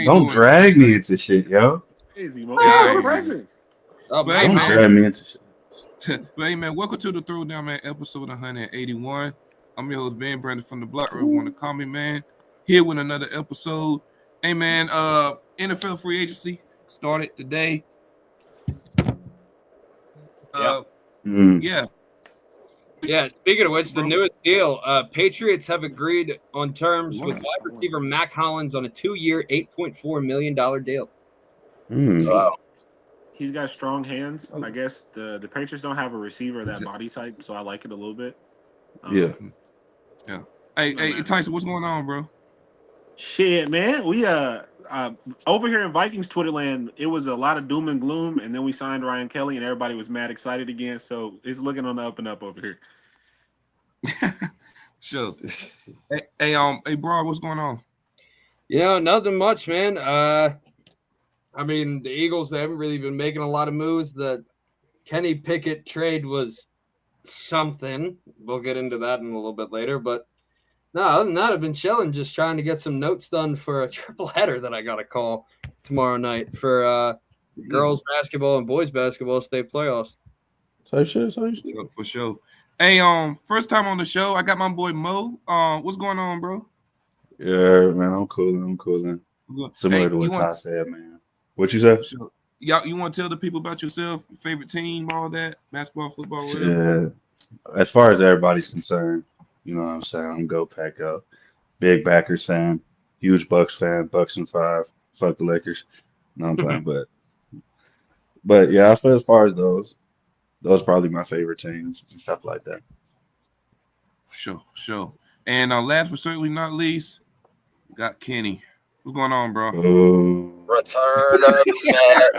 Don't drag me into shit, yo. Crazy, But Don't drag me into shit. But hey, man, welcome to the Throwdown, man, episode 181. I'm your host, Ben Brandon from the block. Where you want to call me, man. Here with another episode. Hey, man, NFL free agency started today. Yeah. Yeah, speaking of which, the newest deal, Patriots have agreed on terms with wide receiver Mac Hollins on a 2-year, $8.4 million deal. Wow. He's got strong hands. I guess the Patriots don't have a receiver of that body type, so I like it a little bit. Yeah. Hey, Tyson, what's going on, bro? Shit, man. We over here in Vikings Twitter land, it was a lot of doom and gloom, and then we signed Ryan Kelly, and everybody was mad excited again. So it's looking on the up and up over here. Sure. Hey, bro, what's going on? Nothing much, man. I mean, the Eagles, they haven't really been making a lot of moves. The Kenny Pickett trade was something. We'll get into that in a little bit later. But no, other than that, I've been chilling, just trying to get some notes done for a triple header that I got to call tomorrow night for girls basketball and boys basketball state playoffs. For sure. Hey, first time on the show, I got my boy Mo. What's going on, bro? Yeah, man, I'm cooling. Similar to what Ty said, man. What you said? Sure. You want to tell the people about yourself, your favorite team, all that, basketball, football, whatever? Yeah. As far as everybody's concerned, you know what I'm saying? I'm go pack up. Big Packers fan, huge Bucks fan, Bucks and 5. Fuck the Lakers. No, I'm playing, but yeah, as far as those probably my favorite teams and stuff like that. Sure. And last but certainly not least, we got Kenny. What's going on, bro? Return of the Mac.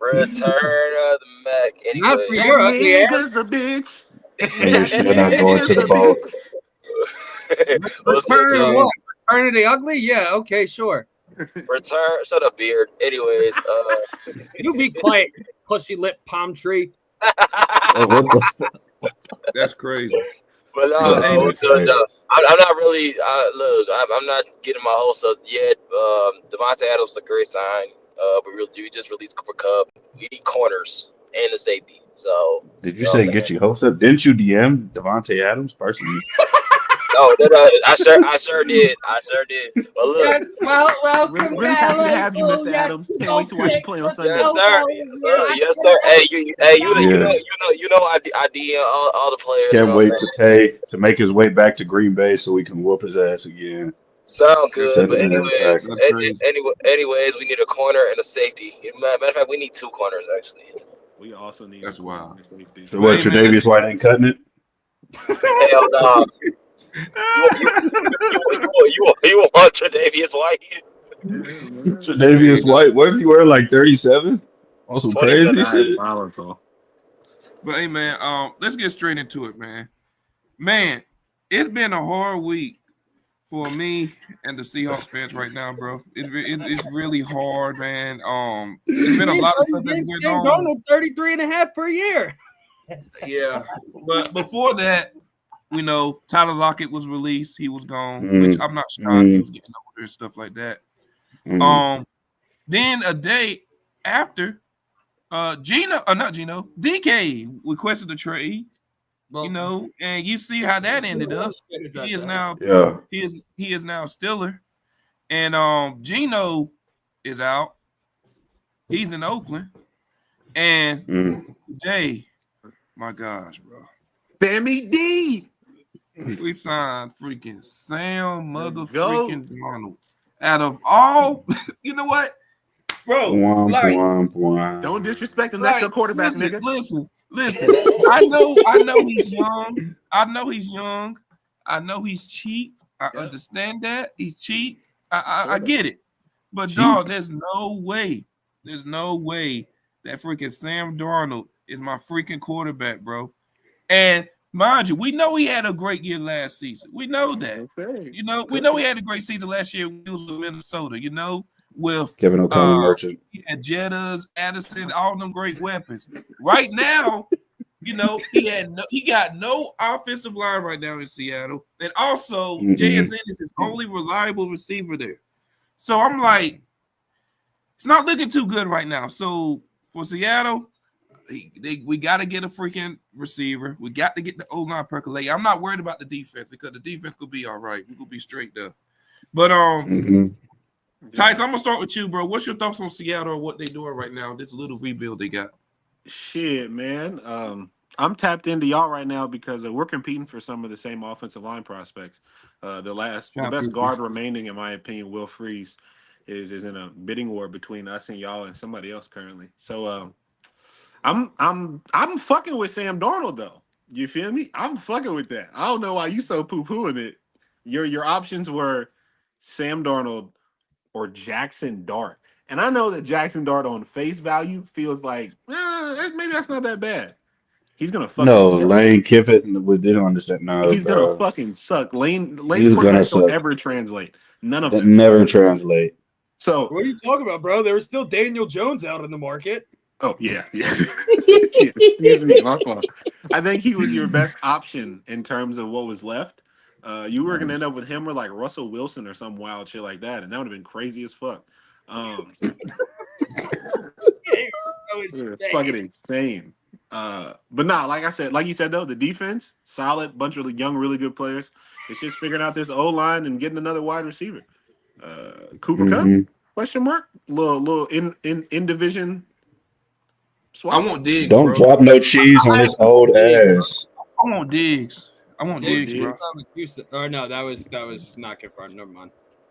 Return of the Mac. Anyway. Not for your ugly ass. A bitch. You're still not going to the boat. Return of what? Return of the ugly? Yeah, okay, sure. Return. Shut up, beard. Anyways. You be quiet, pussy lip palm tree. That's crazy. But no, I'm not really. Look, I'm not getting my hopes up yet. Devontae Adams is a great sign. We just released Cooper Kupp. We need corners and a safety. So did you say get your hopes up? Didn't you DM Devontae Adams personally? No, I sure did. But look, welcome to have you, Mr. Adams. Can't wait to watch you play on Sunday. Yes, sir. Hey, you know, I DM all the players. Can't wait to make his way back to Green Bay so we can whoop his ass again. Sound good. But anyways, we need a corner and a safety. Matter of fact, we need 2 corners actually. We also need. That's wild. So what? Tre'Davious White ain't cutting it? Hell no. You want Tre'Davious White? Tre'Davious White, what is he wearing, like 37? On some crazy shit. But hey, man, let's get straight into it, man. Man, it's been a hard week for me and the Seahawks fans right now, bro. It's really hard, man. There's been a lot of stuff that's been on. 33.5 per year. Yeah, but before that, we know Tyler Lockett was released. He was gone, which I'm not shocked. He was getting older and stuff like that. Then a day after, DK requested a trade. Well, and you see how that ended up. He is now he is now a Steeler. And Geno is out. He's in Oakland. And today, my gosh, bro. Sammy D. We signed freaking Sam motherfucking Donald. Out of all, you know what? Bro, don't disrespect the next quarterback, nigga. Listen. I know he's young. I know he's cheap. I understand that. He's cheap. I get it. But dog, there's no way that freaking Sam Darnold is my freaking quarterback, bro. And mind you, we know he had a great year last season. We know that. We know he had a great season last year when he was in Minnesota, with Kevin O'Connell Merchant. He had Jettas, Addison, all them great weapons. Right now, he got no offensive line right now in Seattle, and also Mm-mm. JSN is his only reliable receiver there. So I'm like, it's not looking too good right now. So for Seattle, we got to get a freaking receiver. We got to get the O-line percolating. I'm not worried about the defense because the defense could be all right. We could be straight there. But Tice, I'm gonna start with you, bro. What's your thoughts on Seattle or what they doing right now? This little rebuild they got. Shit, man. I'm tapped into y'all right now because we're competing for some of the same offensive line prospects. The best guard remaining, in my opinion, Will Freeze, is in a bidding war between us and y'all and somebody else currently. So I'm fucking with Sam Darnold though. You feel me? I'm fucking with that. I don't know why you so poo-pooing it. Your options were Sam Darnold or Jackson Dart. And I know that Jackson Dart on face value feels like, maybe that's not that bad. He's gonna fucking No, suck. Lane Kiffin didn't understand. No, He's gonna bro. fucking suck. Lane's He's gonna quarterbacks don't suck. ever translate. None of That them. never translate. So, What are you talking about, bro? There was still Daniel Jones out in the market. oh yeah. Excuse me, my fault. I think he was your best option in terms of what was left. You were gonna end up with him or like Russell Wilson or some wild shit like that, and that would have been crazy as fuck. Fucking insane. But nah, like I said, like you said though, the defense solid, bunch of young, really good players. It's just figuring out this O line and getting another wide receiver. Cooper Kupp? Question mark? Little in division. Swap. I want Diggs. Don't bro. drop no cheese on his old ass. I want Diggs. I want Diggs, bro. Or no, that was not confirmed. Never mind.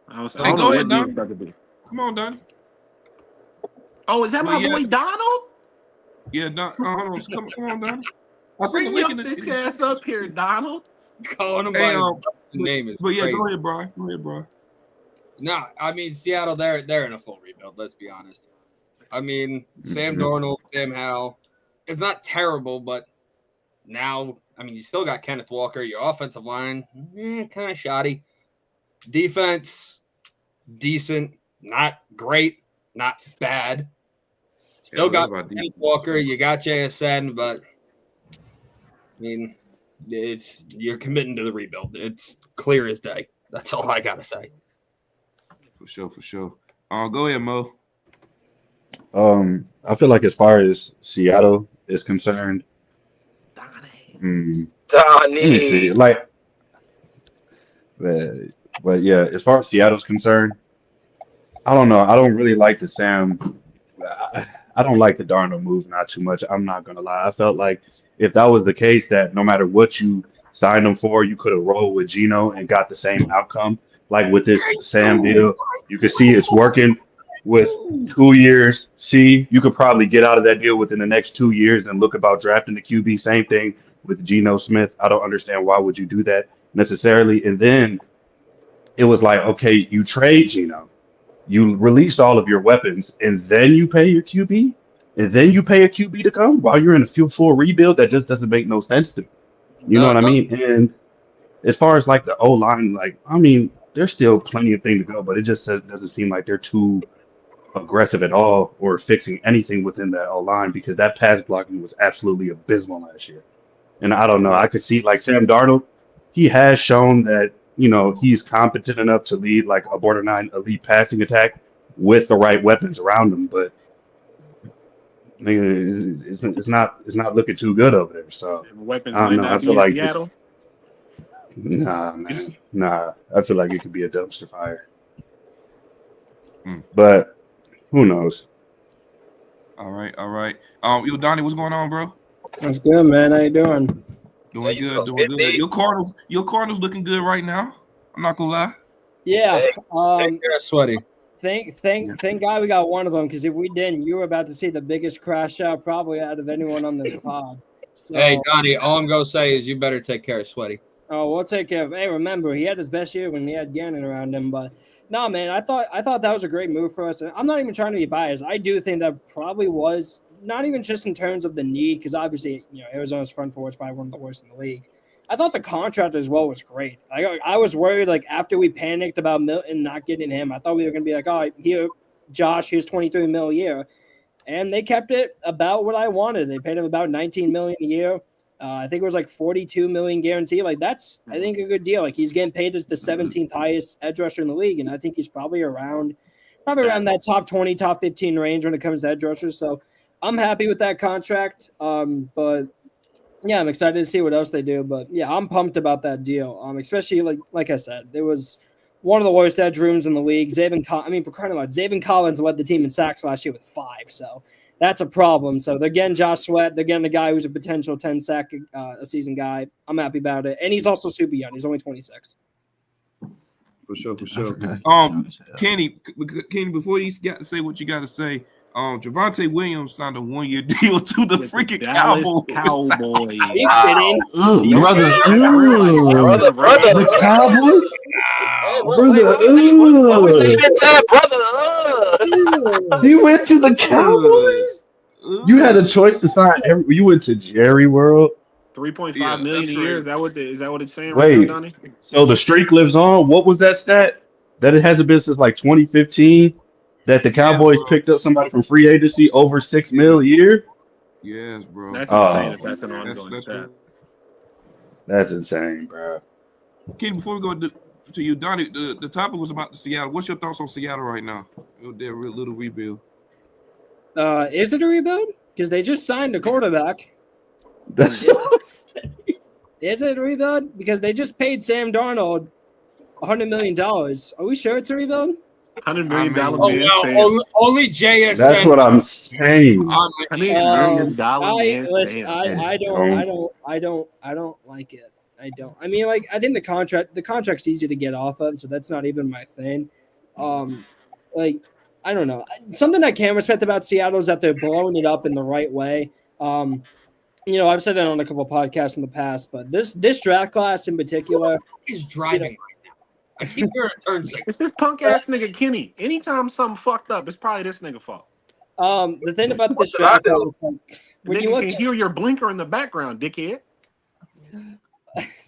Hey, go ahead, Don. Come on, Don. Oh, is that my boy Donald? Yeah, Don. Hold on. Come on, Don. I see Bring your bitch ass up here, Donald. Calling him by the name is But yeah, crazy. go ahead, bro. No, I mean Seattle. They're in a full rebuild. Let's be honest. I mean Sam Darnold, Sam Howell. It's not terrible, but now I mean you still got Kenneth Walker. Your offensive line, kind of shoddy. Defense, decent, not great, not bad. Still got Kenneth Walker. You got JSN, but I mean you're committing to the rebuild. It's clear as day. That's all I gotta say. For sure. Go ahead, Mo. I feel like as far as Seattle is concerned, let me see. Like, but yeah, as far as Seattle's concerned, I don't know. I don't really like the Sam. I don't like the Darnold move, not too much. I'm not gonna lie. I felt like if that was the case, that no matter what you signed him for, you could have rolled with Geno and got the same outcome. Like with this Sam deal, you can see it's working with 2 years. See, you could probably get out of that deal within the next 2 years and look about drafting the QB. Same thing with Geno Smith. I don't understand why would you do that necessarily. And then it was like, okay, you trade Geno, you released all of your weapons, and then you pay your QB, and then you pay a QB to come while you're in a full rebuild. That just doesn't make no sense to me. You know what I mean? And as far as like the O line, like I mean, there's still plenty of things to go, but it just doesn't seem like they're too aggressive at all or fixing anything within that O line because that pass blocking was absolutely abysmal last year. And I don't know, I could see like Sam Darnold, he has shown that he's competent enough to lead like a borderline elite passing attack with the right weapons around him, but it's not looking too good over there. So weapons I don't know. I feel like Seattle. Nah, man. Nah, I feel like it could be a dumpster fire. But who knows? All right. Yo, Donnie, what's going on, bro? That's good, man. How you doing? Doing good. Your Cardinals looking good right now. I'm not gonna lie. Yeah. Take care, Sweaty. Thank God we got one of them, because if we didn't, you were about to see the biggest crash out probably out of anyone on this pod. So, hey, Donnie, all I'm gonna say is you better take care of Sweaty. Oh, we'll take care of him. Hey, remember, he had his best year when he had Gannon around him. But no, man, I thought that was a great move for us. And I'm not even trying to be biased. I do think that probably was not even just in terms of the need, because obviously, Arizona's front four is probably one of the worst in the league. I thought the contract as well was great. I was worried, like, after we panicked about Milton not getting him, I thought we were going to be like, all right, here, Josh, here's $23 million a year. and they kept it about what I wanted. They paid him about $19 million a year. I think it was like $42 million guarantee. Like that's, I think, a good deal. Like he's getting paid as the 17th highest edge rusher in the league, and I think he's probably around that top 20, top 15 range when it comes to edge rushers. So I'm happy with that contract. But yeah, I'm excited to see what else they do. But yeah, I'm pumped about that deal. Especially like I said, there was one of the worst edge rooms in the league. For crying out loud, Zaven Collins led the team in sacks last year with 5. So that's a problem. So they're getting Josh Sweat. They're getting a guy who's a potential 10 sack a season guy. I'm happy about it. And he's also super young. He's only 26. For sure. Kenny, before you got to say what you got to say, Javonte Williams signed a 1-year deal to the freaking Cowboys. Are you kidding? Brother, the Cowboys? You went to the Cowboys? You had a choice to sign. You went to Jerry World. 3.5 million a year. Is that what it's saying? Wait, right now, Donnie? So the streak lives on. What was that stat? That it hasn't been since like 2015 that the Cowboys picked up somebody from free agency over $6 million a year. Yes, bro. That's insane. If that's an ongoing stat. That's insane, bro. Kenny, before we go to you, Donnie, the topic was about the Seattle. What's your thoughts on Seattle right now? Their little rebuild. Is it a rebuild? Because they just signed a quarterback. That's Is it a rebuild? Because they just paid Sam Darnold $100 million. Are we sure it's a rebuild? $100 million man. Only JSN. That's what I'm saying. I don't like it. I don't. I mean, like, I think the contract's easy to get off of, so that's not even my thing. Like, I don't know. Something I can respect about Seattle is that they're blowing it up in the right way. I've said that on a couple of podcasts in the past, but this draft class in particular is driving. I keep hearing turns. It's this punk ass nigga Kenny. Anytime something fucked up, it's probably this nigga fault. The thing about this draft class, when you can hear your blinker in the background, dickhead.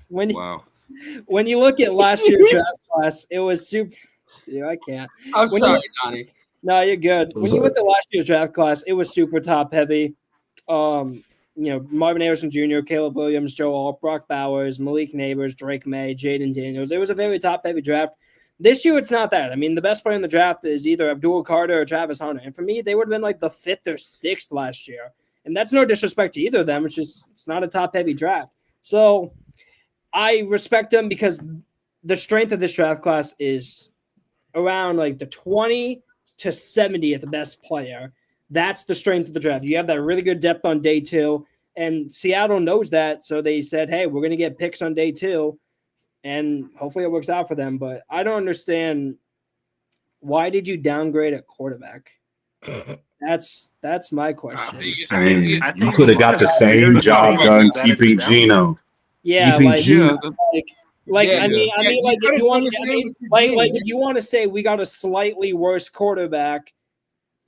When you look at last year's draft class, it was super. Yeah, I can't. I'm sorry, Donnie. No, you're good. When you look at last year's draft class, it was super top heavy. Marvin Harrison Jr., Caleb Williams, Joe Alt, Brock Bowers, Malik Neighbors, Drake May, Jaden Daniels. It was a very top-heavy draft. This year, it's not that. I mean, the best player in the draft is either Abdul Carter or Travis Hunter. And for me, they would have been like the 5th or 6th last year. And that's no disrespect to either of them. It's not a top-heavy draft. So I respect them because the strength of this draft class is around like the 20 to 70th best player. That's the strength of the draft. You have that really good depth on day 2, and Seattle knows that. So they said, hey, we're going to get picks on day 2, and hopefully it works out for them. But I don't understand, why did you downgrade at quarterback? That's my question. You could have got the same job done keeping Geno. Yeah, if you want to say we got a slightly worse quarterback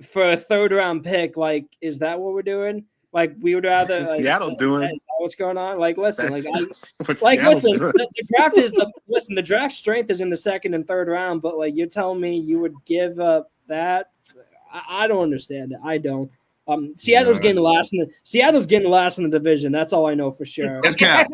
for a 3rd-round pick, like, is that what we're doing? Like, we would rather Seattle's doing. Is that what's going on? Like, listen, the draft is the draft strength is in the 2nd and 3rd round, but like, you're telling me you would give up that? I don't understand it. I don't. Seattle's getting last in the division. That's all I know for sure. That's cap.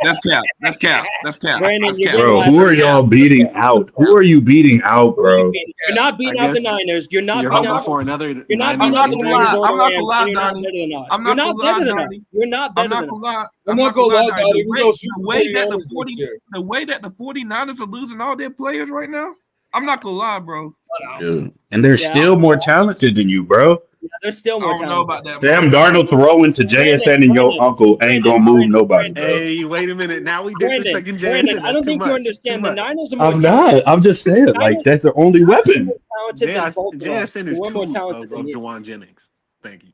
Brandon, bro, who are y'all beating out? Who are you beating out, bro? You're not beating out the Niners. You're not beating out for another. I'm not gonna lie, Donnie. I'm not gonna lie, Donnie. You're not better than us. I'm not gonna lie, Donnie. The way that the 49ers are losing all their players right now, I'm not gonna lie, bro. Dude. And they're still more talented than you, bro. Yeah, they're still more talented. Know about that, Sam Darnold throwing to JSN and your uncle ain't gonna move nobody, bro. Hey, wait a minute. Now we disrespecting JSN. I don't think you understand. The Niners are more talented. I'm not. I'm just saying, like, that's their only weapon. JSN is more talented of Juwan Jennings. Thank you.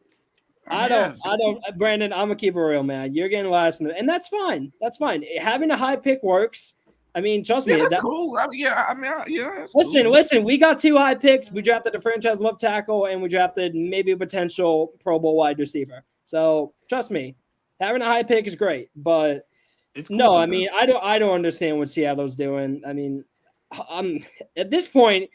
I don't, Brandon, I'm gonna keep it real, man. You're getting last, and that's fine. That's fine. Having a high pick works. I mean, trust me. That's cool. Listen. We got 2 high picks. We drafted a franchise left tackle, and we drafted maybe a potential Pro Bowl wide receiver. So trust me, having a high pick is great. But no, I mean, I don't understand what Seattle's doing. I mean, I'm at this point,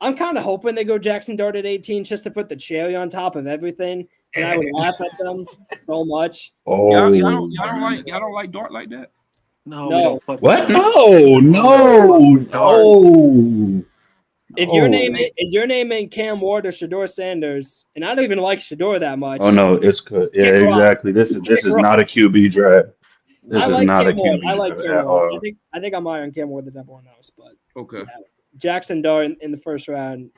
I'm kind of hoping they go Jackson Dart at 18 just to put the cherry on top of everything. and I would laugh at them so much. Y'all Oh, don't like Dart like that? No, No. we don't fuck what? with that. No. If your name ain't Cam Ward or Shador Sanders, and I don't even like Shador that much. Oh no, it's good. Yeah, Kick rocks. exactly. This is Kick not a QB draft. This I is like not a Cam Ward. QB I like draft Cam at Ward. all. I think I'm higher on Cam Ward than everyone else, but Okay. Jackson Dart in the first round,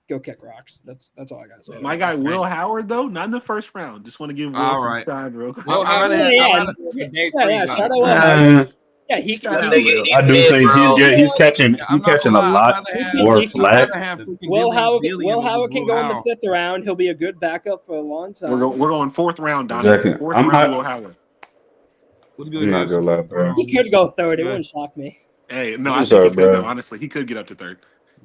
go kick rocks. That's all I gotta say. My guy Will Howard though, not in the first round. Just want to give Will All some right. time real quick. Well, I'd rather Yeah, shout out Will. Yeah, he Shout out can. Will. I do mid, think bro. he's catching I'm not a gonna lie, lot I'd rather have- more he can- flack. Will Howard Will can go in the 5th round. He'll be a good backup for a long time. We're going 4th round, Donnie. Exactly. 4th I'm round, not- Will Howard. What's good, I'm not guys? gonna lie, bro. He could go 3rd. It Yeah. wouldn't shock me. Hey, no, I'm I sorry, think he could. bro. Though, honestly, he could get up to 3rd.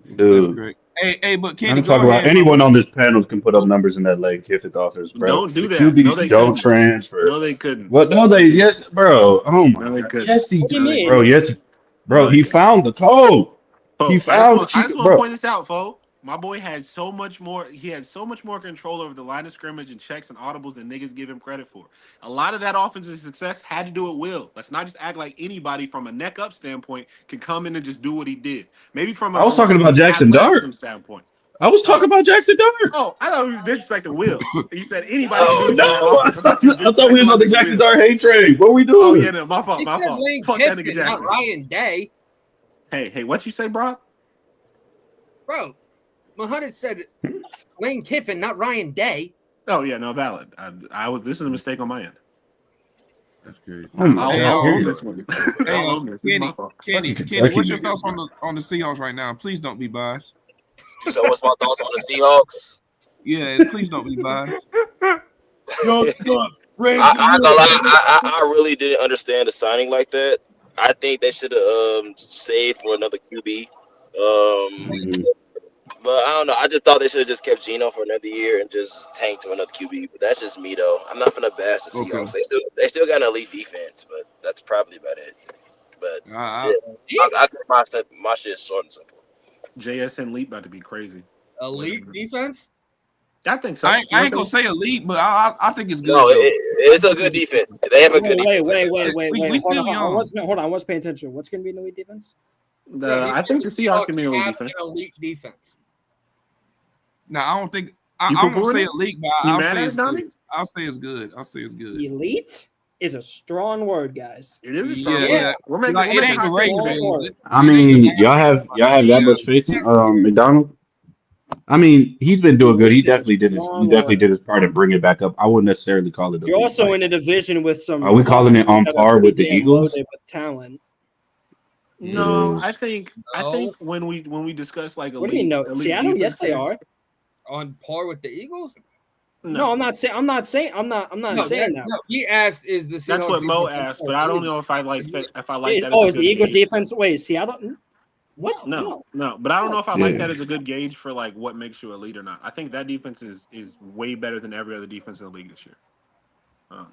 That's Dude, great. Hey, but I'm Kenny, go talking about ahead. anyone on this panel can put up numbers in that Lane Kiffin offense, bro. Don't do The that. No, QBs they don't couldn't. transfer. No, they couldn't. What? No, they yes, bro. Oh my No, they god. couldn't. Yes, he What do you mean? bro. Yes, bro. He found the code. Folks, He I found just want to bro. point this out, folks. My boy had so much more. He had so much more control over the line of scrimmage and checks and audibles than niggas give him credit for. A lot of that offensive success had to do with Will. Let's not just act like anybody from a neck up standpoint could come in and just do what he did. Maybe from I was talking about Jackson athleticism Dart. standpoint. I was talking about Jackson Dart. Oh, I thought he was disrespecting Will. You said anybody. Oh can do no! that offense. I thought we was on the Jackson Will. Dart hate trade. What we Oh doing? yeah, no, my fault. He My said fault. Lane Fuck that Kiffin, nigga not Jackson. Ryan Day. Hey, what you say, bro? Bro, Muhammad said Lane Kiffin, not Ryan Day. Oh yeah, no, valid. I was. This is a mistake on my end. That's great. Oh my I'll own god! this one. I'll own this. This is my fault. Kenny, Kentucky what's your niggas, thoughts bro. on the Seahawks right now? Please don't be biased. So what's my thoughts on the Seahawks? Yeah, please don't be biased. I ain't gonna lie, I really didn't understand the signing like that. I think they should have saved for another QB. But I don't know. I just thought they should have just kept Geno for another year and just tanked to another QB. But that's just me though. I'm not gonna bash the Seahawks. They still got an elite defense, but that's probably about it. But I my shit is short and simple. JSN Leap about to be crazy. Elite defense? I think so. I ain't gonna say elite, but I think it's good. No, though. it's a good defense. They have a good defense. We still young. Hold on. Let's pay attention. What's going to be an elite defense? I think the Seahawks can be an elite have defense. an elite defense. No, I don't think. I You won't poo-pooing say it? elite, but You I'll mad say at it's it, Donnie? good. I'll say it's good. I'll say it's good. Elite is a strong word, guys. It is a strong Yeah, word. yeah. We're making, Like, we're it ain't making the hot takes today. Ravens. I mean, y'all have that much faith in McDonald. I mean, he's been doing good. He definitely did his part in bringing it back up. I wouldn't necessarily call it. You're also in a division with some. Are we calling it on that are par with the pretty damn Eagles? loaded with talent. No, Yes. I think when we discuss like What do you mean? No, elite Seattle. Yes, they defenses- are. On par with the Eagles? No, I'm not saying. I'm not saying that. No, he asked, "Is the Seahawks That's what Mo defense asked, but I don't know if I like that. If I like that. Oh, as is a the good Eagles gauge. defense? Wait, Seattle? What? No, but I don't know if I like Yeah. that as a good gauge for like what makes you elite or not. I think that defense is way better than every other defense in the league this year.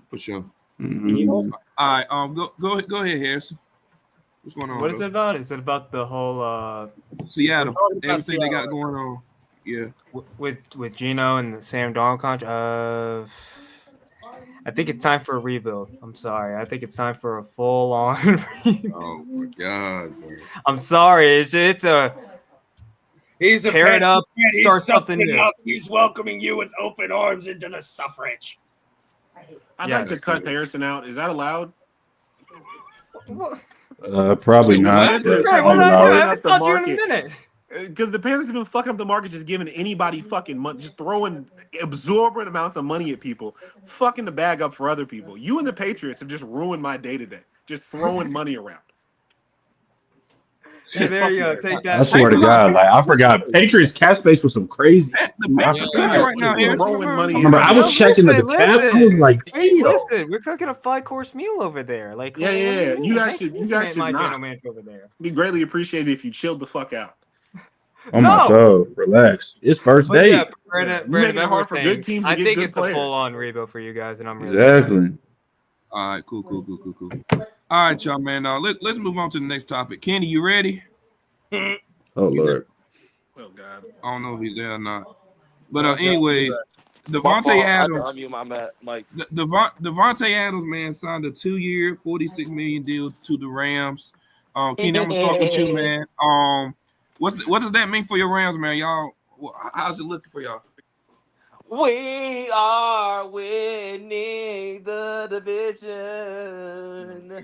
For sure. The Eagles? All right, go ahead, Harrison. What's going on? What is bro? it about? Is it about the whole Seattle? We're talking about Everything they got Seattle. going on. Yeah. with Gino and the Sam Darnold contract? I think it's time for a rebuild. I'm sorry. I think it's time for a full on rebuild. Oh my God, bro. I'm sorry. It's a He's a tear it up, He's start something stepping new. up. He's welcoming you with open arms into the suffrage. I'd like to Yes. cut Harrison out. Is that allowed? Probably not. Right, but well, I'll I allow it. haven't thought you in a minute. Because the Panthers have been fucking up the market, just giving anybody fucking money, just throwing absorbent amounts of money at people, fucking the bag up for other people. You and the Patriots have just ruined my day to day, just throwing money around. Hey, there you go. Take that. I swear to God, like I forgot. Patriots cap space was some crazy. The Packers I good right now, Harrison. Throwing money. remember I was No, checking the listen, cap. I was like, damn. Listen, we're cooking a 5-course meal over there. Like, Yeah, yeah, you guys should my not. general manager over there. It'd be greatly appreciated if you chilled the fuck out. On my No. show, relax. It's first But date. yeah, Brandon, You're making it hard for thing, good teams to I get think good it's players. a full-on rebuild for you guys, and I'm really Exactly. All right, cool. All right, y'all, man. Let's move on to the next topic. Kenny, you ready? Oh Lord. Oh God. I don't know if he's there or not. But anyways, Devontae I Adams. unmute my mic. Devontae Adams, man, signed a 2-year, $46 million deal to the Rams. Keenan, I'm gonna start with you, man. What does that mean for your Rams, man? Y'all, how's it looking for y'all? We are winning the division.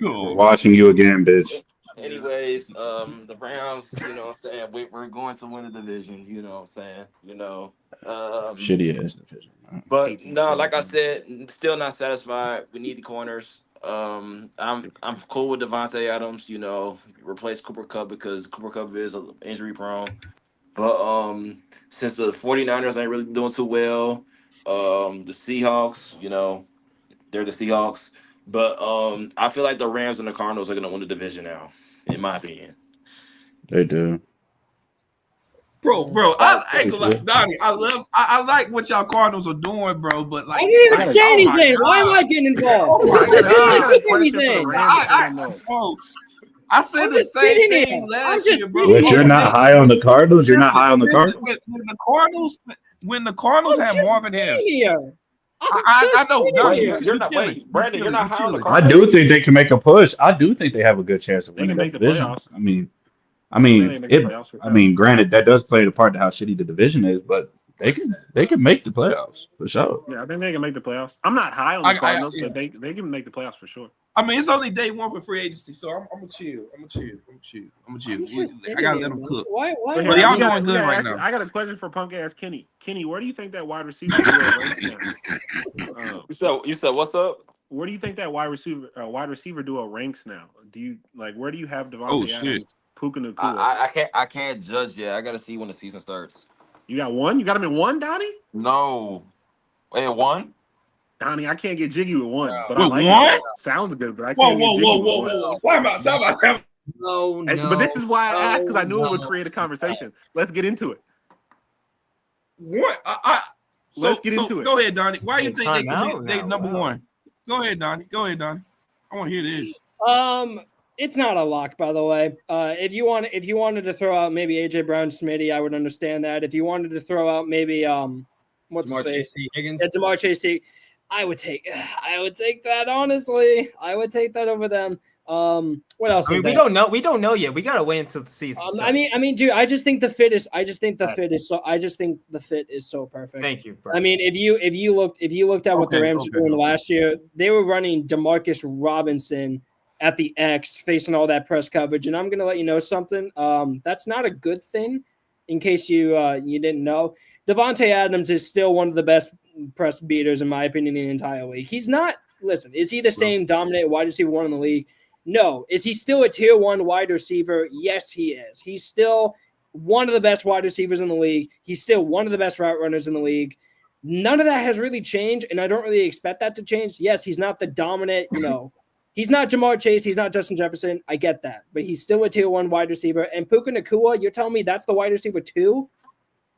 We're watching you again, bitch. Anyways, the Rams, you know what I'm saying? We're going to win the division, you know what I'm saying? You know. Shitty ass division. But no, like I said, still not satisfied. We need the corners. I'm cool with Devontae Adams, you know, replace Cooper Kupp because Cooper Kupp is injury prone. But since the 49ers ain't really doing too well, the Seahawks, you know, they're the Seahawks. But I feel like the Rams and the Cardinals are gonna win the division now, in my opinion. They do. Bro, I Donnie, I like what y'all Cardinals are doing, bro. But like, I didn't even say anything. Why am I getting involved? I didn't say anything. I said the same thing last year, bro. But you're not high on the Cardinals. You're not high on the Cardinals. When the Cardinals have Marvin Harris, I know. Brandon, you're not high on the I Cardinals. do think they can make a push. I do think they have a good chance of winning the division. Playoffs. I mean, granted, that does play a part to how shitty the division is, but they can make the playoffs for sure. Yeah, I think they can make the playoffs. I'm not high on the Cardinals, but they can make the playoffs for sure. I mean, it's only day one for free agency, so I'm gonna chill. I gotta let them cook. Why? But y'all doing good right now. I got a question for punk ass Kenny. Kenny, where do you think that wide receiver do a ranks now? You said what's up? Where do you think that wide receiver do a ranks now? Do you where do you have Devontae Adams, Puka Nacua? I can't judge yet. I gotta see when the season starts. You got one? You got him in one, Donnie? No. Wait, one? Donnie, I can't get jiggy with one, but with I like one? it. Sounds good, but I can't get jiggy with one. Time out. No. But this is why I asked, because I knew it would create a conversation. Let's get into it. What? Let's get into it. Go ahead, Donnie. Why do you think they number one? Go ahead, Donnie. I want to hear this. It's not a lock, by the way. If you wanted to throw out maybe AJ Brown, Smitty, I would understand that. If you wanted to throw out maybe Jamar Chase Higgins, Jamar Chase, I would take that, honestly. I would take that over them. What else? We don't know yet. We gotta wait until the season. I mean, dude, I just think the fit is so perfect. Thank you, bro. I mean, if you looked at what the Rams were doing last year, they were running Demarcus Robinson at the X, facing all that press coverage, and I'm gonna let you know something. That's not a good thing. In case you didn't know, Devontae Adams is still one of the best press beaters, in my opinion, in the entire league. He's not. Listen, is he the same dominant wide receiver one in the league? No. Is he still a tier one wide receiver? Yes, he is. He's still one of the best wide receivers in the league. He's still one of the best route runners in the league. None of that has really changed, and I don't really expect that to change. Yes, he's not the dominant, he's not Jamar Chase. He's not Justin Jefferson. I get that. But he's still a tier one wide receiver. And Puka Nacua, you're telling me that's the wide receiver 2?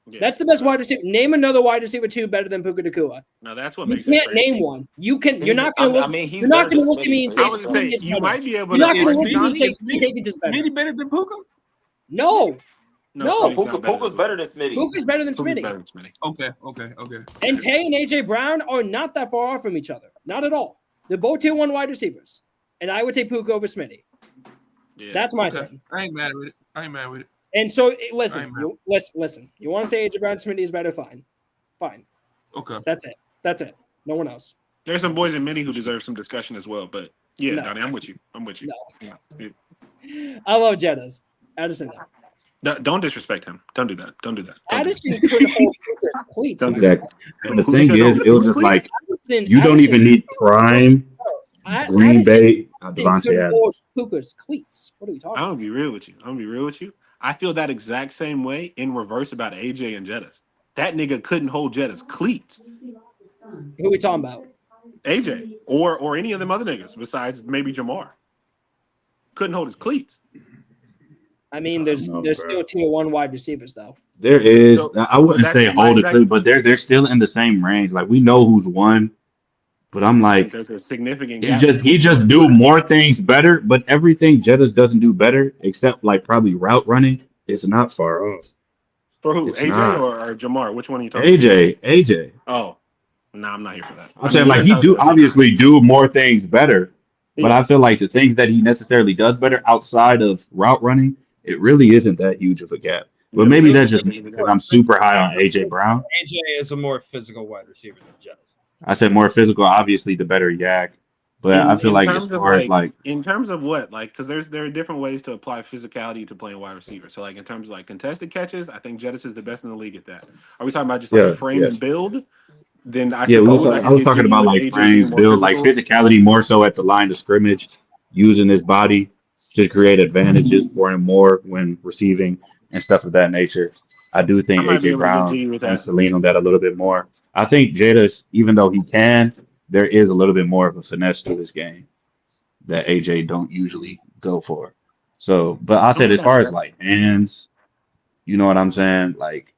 Yeah. That's the best wide receiver. Name another wide receiver 2 better than Puka Nacua. No, that's what makes it. You can't name one. You can. You're not going to look. You're not going to look at me and say you might be able to. You're not going to look at me and say Smitty better than Puka. No. Puka's better than Smitty. Puka's better than Smitty. Okay. And Tay and AJ Brown are not that far off from each other. Not at all. They're both tier 1 wide receivers, and I would take Puka over Smitty. Yeah. That's my thing. I ain't mad with it. And so, listen. You want to say AJ Brown, Smitty is better? Fine. Okay. That's it. No one else. There's some boys in mini who deserve some discussion as well, but yeah, no. Donnie, I'm with you. No. Yeah. I love Jettas. Addison. Don't disrespect him. Don't do that. Addison could hold cleats. Don't do that. The thing is, it was just like you don't even need prime Green Bay Devontae Adams. Puka's cleats. What are we talking about? I'm gonna be real with you. I feel that exact same way in reverse about AJ and Jettas. That nigga couldn't hold Jettas' cleats. Who are we talking about? AJ or any of them other niggas besides maybe Jamar. Couldn't hold his cleats. I mean, there's still tier 1 wide receivers though. There is. I wouldn't say hold it, but they're still in the same range. Like we know who's one, but I'm like, there's a significant gap. He just do more things better, but everything Jettas doesn't do better, except like probably route running, is not far off. For who? It's AJ not. or Jamar? Which one are you talking about? AJ. Oh, No, I'm not here for that. I'm saying like he do obviously do more things better, but I feel like the things that he necessarily does better outside of route running, it really isn't that huge of a gap. But maybe that's just me because I'm super high on AJ Brown. AJ is a more physical wide receiver than Jettis. I said more physical, obviously the better yak. But I feel like as far as like in terms of what, like, because there are different ways to apply physicality to playing wide receiver. So like in terms of like contested catches, I think Jettis is the best in the league at that. Are we talking about just like frame and build? Then I was talking about like frames, build, like physicality more so at the line of scrimmage, using his body to create advantages for him more when receiving and stuff of that nature. I do think AJ Brown tends to lean on that a little bit more. I think Jada's, even though he can, there is a little bit more of a finesse to his game that AJ don't usually go for. So, but I said as far as like hands, you know what I'm saying? Like,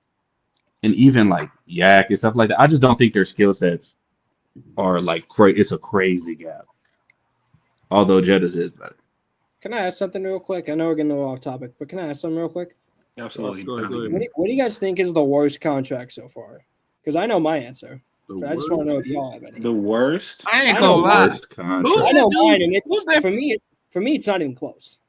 and even like yak and stuff like that, I just don't think their skill sets are like it's a crazy gap. Although Jada's is better. Can I ask something real quick? I know we're getting a little off topic, but can I ask something real quick? Absolutely. What do you guys think is the worst contract so far? Because I know my answer. But I just want to know if y'all have any. The worst? I ain't gonna lie. I know mine, and it's for me, it's not even close.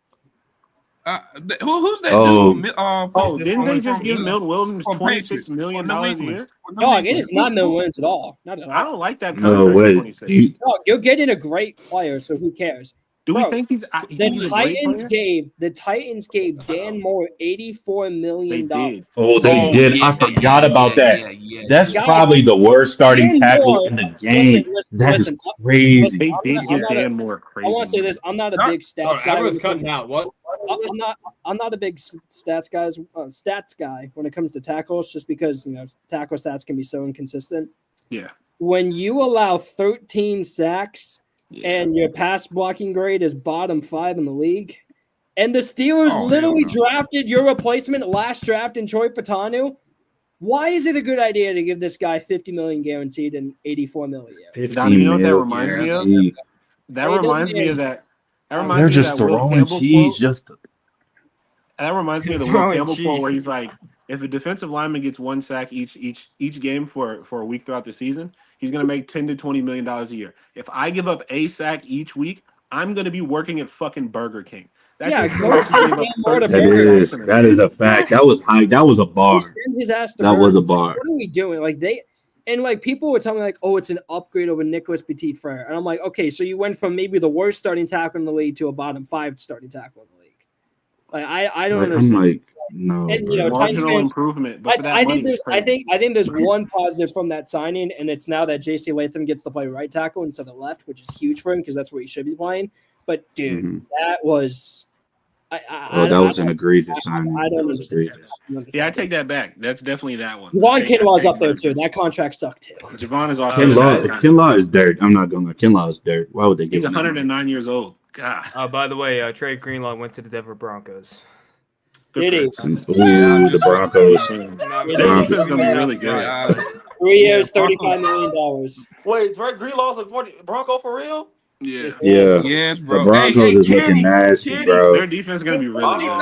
Who's that dude? Didn't they just give Milton Williams $26 million a year? Dog, it is not Milton Williams at all. Not at all. I don't like that contract. No way. Dog, you're getting a great player, so who cares? Do we think he's the Titans gave Dan Moore $84 million. Oh, they did. I forgot about that. That's probably the worst starting tackle in the game. That is crazy. They did give Dan Moore crazy. I want to say this. I'm not a big stat guy. Everyone's cutting out. What? I'm not a big stats guy when it comes to tackles, just because tackle stats can be so inconsistent. Yeah. When you allow 13 sacks. Yeah. And your pass blocking grade is bottom 5 in the league. And the Steelers literally drafted your replacement last draft in Troy Patanu. Why is it a good idea to give this guy $50 million guaranteed and $84 million? You know what that reminds me of? That reminds me of that. They're just throwing cheese. That reminds me of the Will Campbell quote where he's like, if a defensive lineman gets one sack each game for a week throughout the season, he's going to make $10 to $20 million a year. If I give up a sack each week, I'm going to be working at fucking Burger King. That is a fact. That was high. That was a bar. That was a bar. What are we doing? People would tell me oh, it's an upgrade over Nicholas Petit-Frere, and I'm like, okay, so you went from maybe the worst starting tackle in the league to a bottom 5 starting tackle in the league. I don't understand. I'm like, no, and marginal improvement. But I think there's one positive from that signing, and it's now that J.C. Latham gets to play right tackle instead of left, which is huge for him because that's where he should be playing. But dude, that was. That was an egregious signing. I don't understand. Yeah, I take that back. That's definitely that one. Javon Kinlaw's up there too. That contract sucked too. Javon is also. Kinlaw is dirt. I'm not going to. Kinlaw is dirt. Why would they give him? He's 109 years old. God. By the way, Trey Greenlaw went to the Denver Broncos. Did he? The Broncos. Their defense is going to be really good. 3 years, $35 million. Wait, Drake Greenlaw's a Bronco for real? Yeah. Yes, bro. The Broncos is looking nasty, bro. Their defense is going to be really good.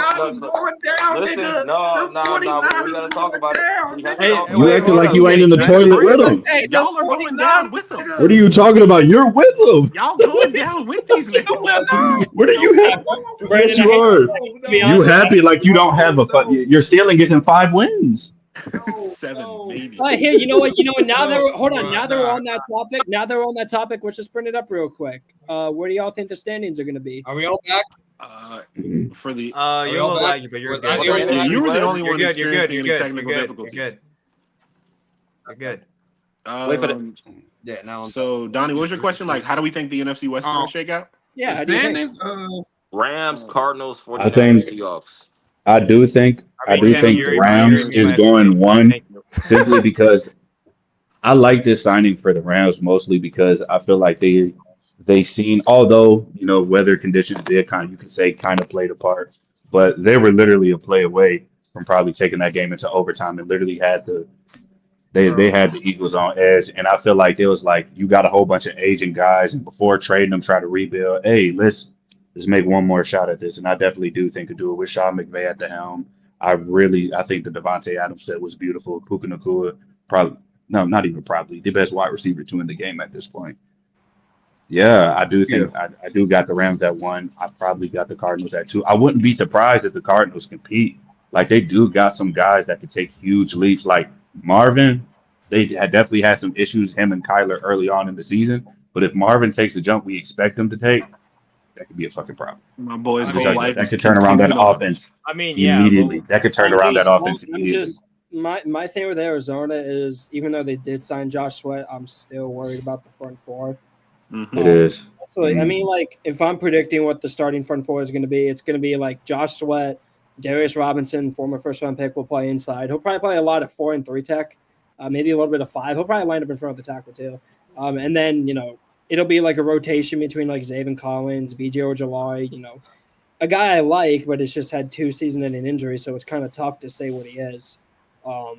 Listen, no, we got to talk about it. Hey, you acting like you ain't in the toilet with them. Y'all are going down with them. What are you talking about? You're with them. Y'all going down with these men. What are you happy? Yes, you are. You happy like you don't have your ceiling isn't 5 wins. 7 maybe. Here, you know what? Now that we're on that topic. Let's just bring it up real quick. Where do y'all think the standings are going to be? Are we all back? For the you're a little laggy, but you're good. You were the only one experiencing any technical difficulties. You're good. Wait for it. Yeah. Now. So, Donnie, what was your question? Like, how do we think the NFC West is going to shake out? Yeah, standings. Rams, Cardinals, 49ers, Seahawks. I do think the Rams is going 1 simply because I like this signing for the Rams mostly because I feel like they seen, although weather conditions did kind of played a part, but they were literally a play away from probably taking that game into overtime and literally had they had the Eagles on edge, and I feel like it was like you got a whole bunch of aging guys, and before trading them, try to rebuild. Hey, let's make one more shot at this, and I definitely do think to do it with Sean McVay at the helm. I think the Devontae Adams set was beautiful. Puka Nacua, probably no, not even probably the best wide receiver 2 in the game at this point. Yeah, I do think I do got the Rams at 1. I probably got the Cardinals at 2. I wouldn't be surprised if the Cardinals compete. Like they do got some guys that could take huge leaps. Like Marvin, they had definitely had some issues, him and Kyler early on in the season. But if Marvin takes the jump we expect him to take, that could be a fucking problem. My boy's I whole mean, life That is could turn around that contingent on- offense I mean, yeah, immediately. That could turn around that offense immediately. My thing with Arizona is even though they did sign Josh Sweat, I'm still worried about the front four. Mhm. It is. So I mean, like if I'm predicting what the starting front four is going to be, it's going to be like Josh Sweat, Darius Robinson, former first-round pick, will play inside. He'll probably play a lot of 4 and 3 tech, maybe a little bit of 5. He'll probably line up in front of the tackle too. And then it'll be like a rotation between like Zaven Collins, BJ Ojolari, a guy I like, but it's just had 2 season-ending injuries, so it's kind of tough to say what he is. I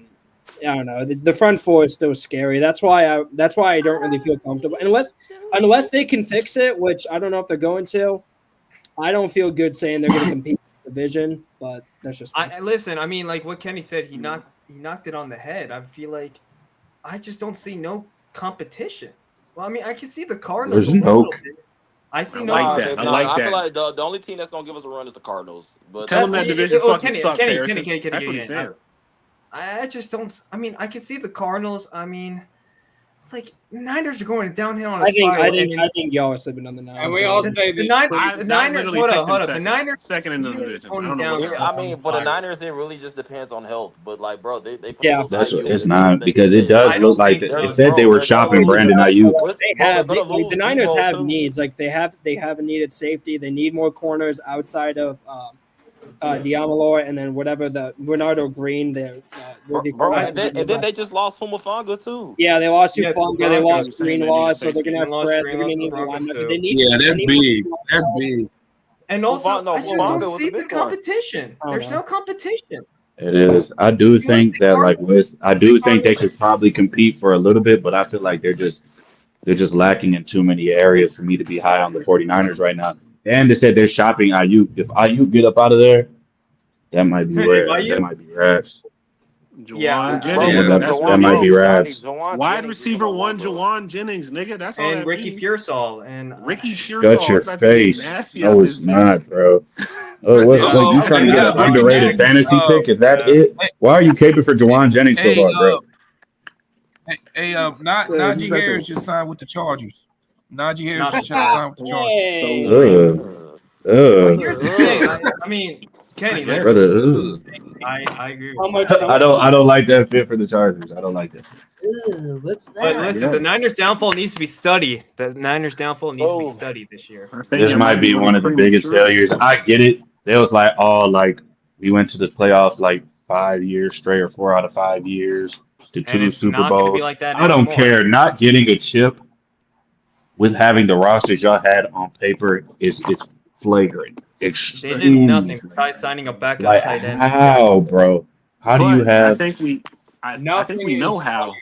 don't know. The front four is still scary. That's why I don't really feel comfortable unless they can fix it, which I don't know if they're going to. I don't feel good saying they're going to compete in the division, but that's just. Listen. I mean, like what Kenny said, he knocked it on the head. I feel like I just don't see no competition. Well, I mean, I can see the Cardinals. There's no. I see I no. like that. I like I that. feel like the only team that's gonna give us a run is the Cardinals. But Tell them that division fucking Kenny, sucks, Kenny, Harrison. Kenny, That's what he said. I just don't. I mean, I can see the Cardinals. I mean, like Niners are going downhill on a spiral. I think y'all are sleeping on the Niners. And we all say the that. Niners. Hold up. The Niners second in the division. I don't know what I mean, for the Niners, it really just depends on health. But like, bro, they put those That's what IU it's in not there. because it does look like it said they were shopping Brandon Ayuk. The Niners have needs. Like they have a needed safety. They need more corners outside of Diamalor, and then whatever the Bernardo Green. Bro, and then they just lost Humafanga too. Yeah, they lost Hufanga. They lost Green loss, so they're gonna have Fred. They're gonna need That's big. That's big. And also, no, I just Hufanga don't was see a the big one. competition. There's no competition. It is. I do think that I do think they could probably compete for a little bit, but I feel like they're just lacking in too many areas for me to be high on the 49ers right now. And they said they're shopping Ayuk. If Ayuk get up out of there, that might be rare. That might be rats. Jawan Jennings. Jennings. That might be rats. Wide receiver 1, Jawan Jennings, nigga. That's all. And that Ricky means. Pearsall and Ricky Pearsall. Shut your is about to get face. nasty No, out it's this not, bro. What you trying to get an underrated fantasy pick? Is that it? Why are you caping for Jawan Jennings so hard, bro? Najee Harris just signed with the Chargers. Najee Harris just signed with the Chargers. Here's the thing. I mean, Kenny, brother. I agree. I don't like that fit for the Chargers. I don't like that. What's that? But listen, the Niners' downfall needs to be studied. The Niners' downfall needs to be studied this year. This might be one of the biggest failures. I get it. They was like, we went to the playoffs like 5 years straight or 4 out of 5 years to 2 Super Bowls. Like I don't care. Not getting a chip with having the rosters y'all had on paper is flagrant. They did nothing besides signing a backup tight end. How, bro? How do you have? I think we know how.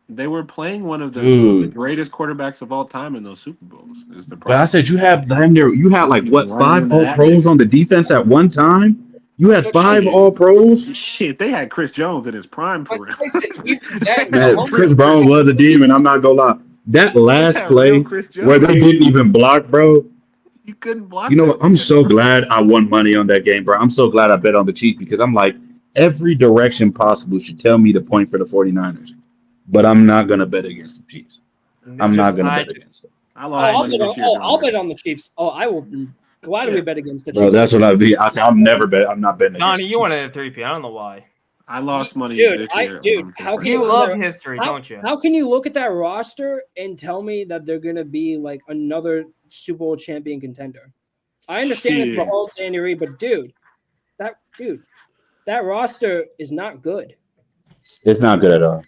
They were playing one of the greatest quarterbacks of all time in those Super Bowls. Is the problem. But I said you have them there. You had like what 5 All Pros on the defense at one time. You had 5 All Pros. Shit, they had Chris Jones in his prime for real. Chris Brown was a demon. I'm not gonna lie. That last play where they didn't even block, bro. You couldn't block. You know what? I'm so glad I won money on that game, bro. I'm so glad I bet on the Chiefs because I'm like, every direction possible should tell me to point for the 49ers. But I'm not going to bet against the Chiefs. I'm not going to bet against them. I'll bet on the Chiefs. Oh, I will gladly bet against the Chiefs. Bro, that's what I'd be. I say I'm never bet. I'm not betting. Donnie, you wanted a 3P. I don't know why. I lost money this year. Dude, how can you love history, don't you? How can you look at that roster and tell me that they're going to be like another Super Bowl champion contender? I understand it's Mahomes, Andy Reid, but that roster is not good. It's not good at all.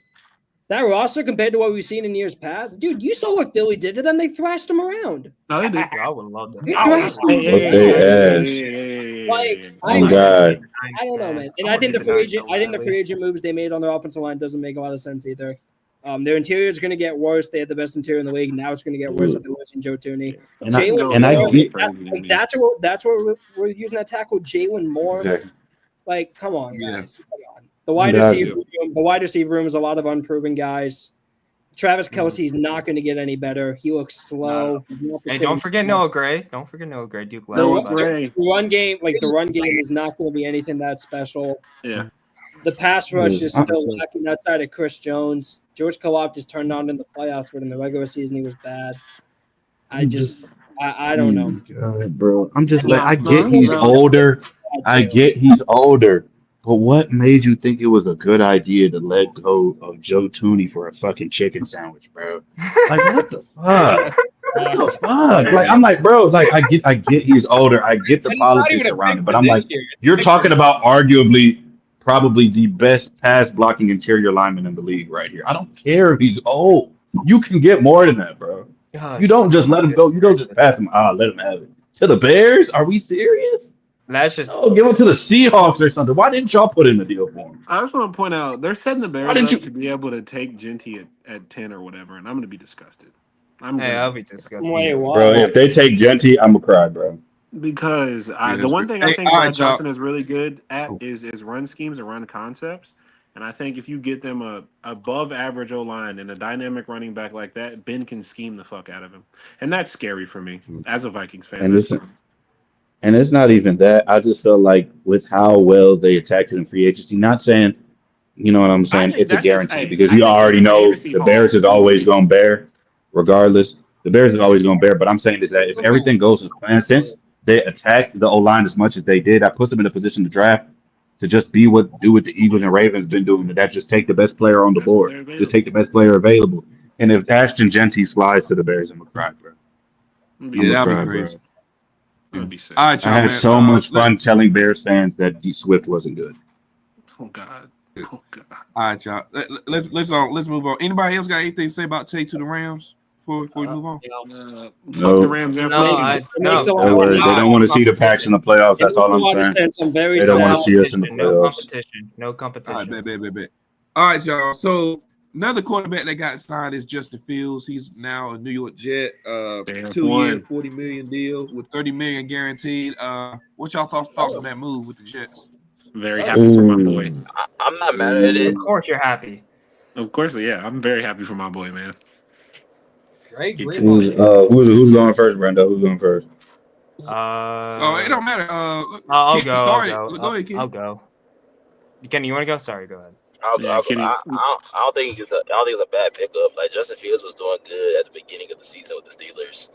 That roster compared to what we've seen in years past, dude, you saw what Philly did to them. They thrashed them around. No, they did. I would love that. They thrashed them. I don't know, man. And I think the free agent moves they made on their offensive line doesn't make a lot of sense either. Their interior is going to get worse. They had the best interior in the league. Now it's going to get worse after losing Joe Tooney. That's what we're using that tackle, Jalen Moore. Okay. Like, come on, guys. Come on. The wide receiver room is a lot of unproven guys. Travis Kelce's not going to get any better. He looks slow. He's not the Hey, same. don't forget Noah Gray. Don't forget Noah Gray. Duke The run game is not going to be anything that special. Yeah. The pass rush is still lacking outside of Chris Jones. George Kalafdis turned on in the playoffs, but in the regular season he was bad. I don't know. God, bro. I'm just like, I get he's older. I get he's older. But what made you think it was a good idea to let go of Joe Tooney for a fucking chicken sandwich, bro? Like, what the fuck? What the fuck? Like, I'm like, bro, like, I get he's older. I get the politics around it. But I'm like, you're talking about arguably probably the best pass blocking interior lineman in the league right here. I don't care if he's old. You can get more than that, bro. You don't just let him go. You don't just pass him. Let him have it. To the Bears? Are we serious? That's just give him to the Seahawks or something. Why didn't y'all put in the deal for him? I just want to point out they're setting the Bears up to be able to take Genty at 10 or whatever, and I'm going to be disgusted. I'll be disgusted. Bro, if they take Genty, I'm going to cry, bro. Because the one thing I think Brad Johnson is really good at is run schemes and run concepts. And I think if you get them a above average O-line and a dynamic running back like that, Ben can scheme the fuck out of him. And that's scary for me as a Vikings fan. And it's not even that. I just feel like with how well they attacked it in free agency, not saying, you know what I'm saying, it's a guarantee because you already know the Bears is always going to bear, regardless. The Bears is always going to bear. But I'm saying is that if everything goes as planned, since they attacked the O-line as much as they did, that puts them in a position to draft to just do what the Eagles and Ravens been doing. That just take the best player on the board, just take the best player available. And if Ashton Genty slides to the Bears, I'm going to cry, bro. Yeah, that'd be crazy. That would be sick. All right, I had so much fun telling Bears fans that D Swift wasn't good. Oh God. All right, y'all. Let's move on. Anybody else got anything to say about take to the Rams before we move on? Fuck the Rams. No, Don't worry. They don't want to see the Packs in the playoffs. That's all I'm saying. They don't want to see us in the playoffs. No competition. All right, All right, y'all. So another quarterback that got signed is Justin Fields. He's now a New York Jet, 2-year, $40 million deal with $30 million guaranteed. What y'all thoughts on that move with the Jets? Very happy for my boy. I'm not mad at it. Of course you're happy. Of course, yeah. I'm very happy for my boy, man. Who's going first, Brenda? Who's going first? It don't matter. I'll go. Go ahead, Kenny. I'll go. Kenny, you want to go? Sorry, go ahead. I don't think it's a bad pickup. Like Justin Fields was doing good at the beginning of the season with the Steelers,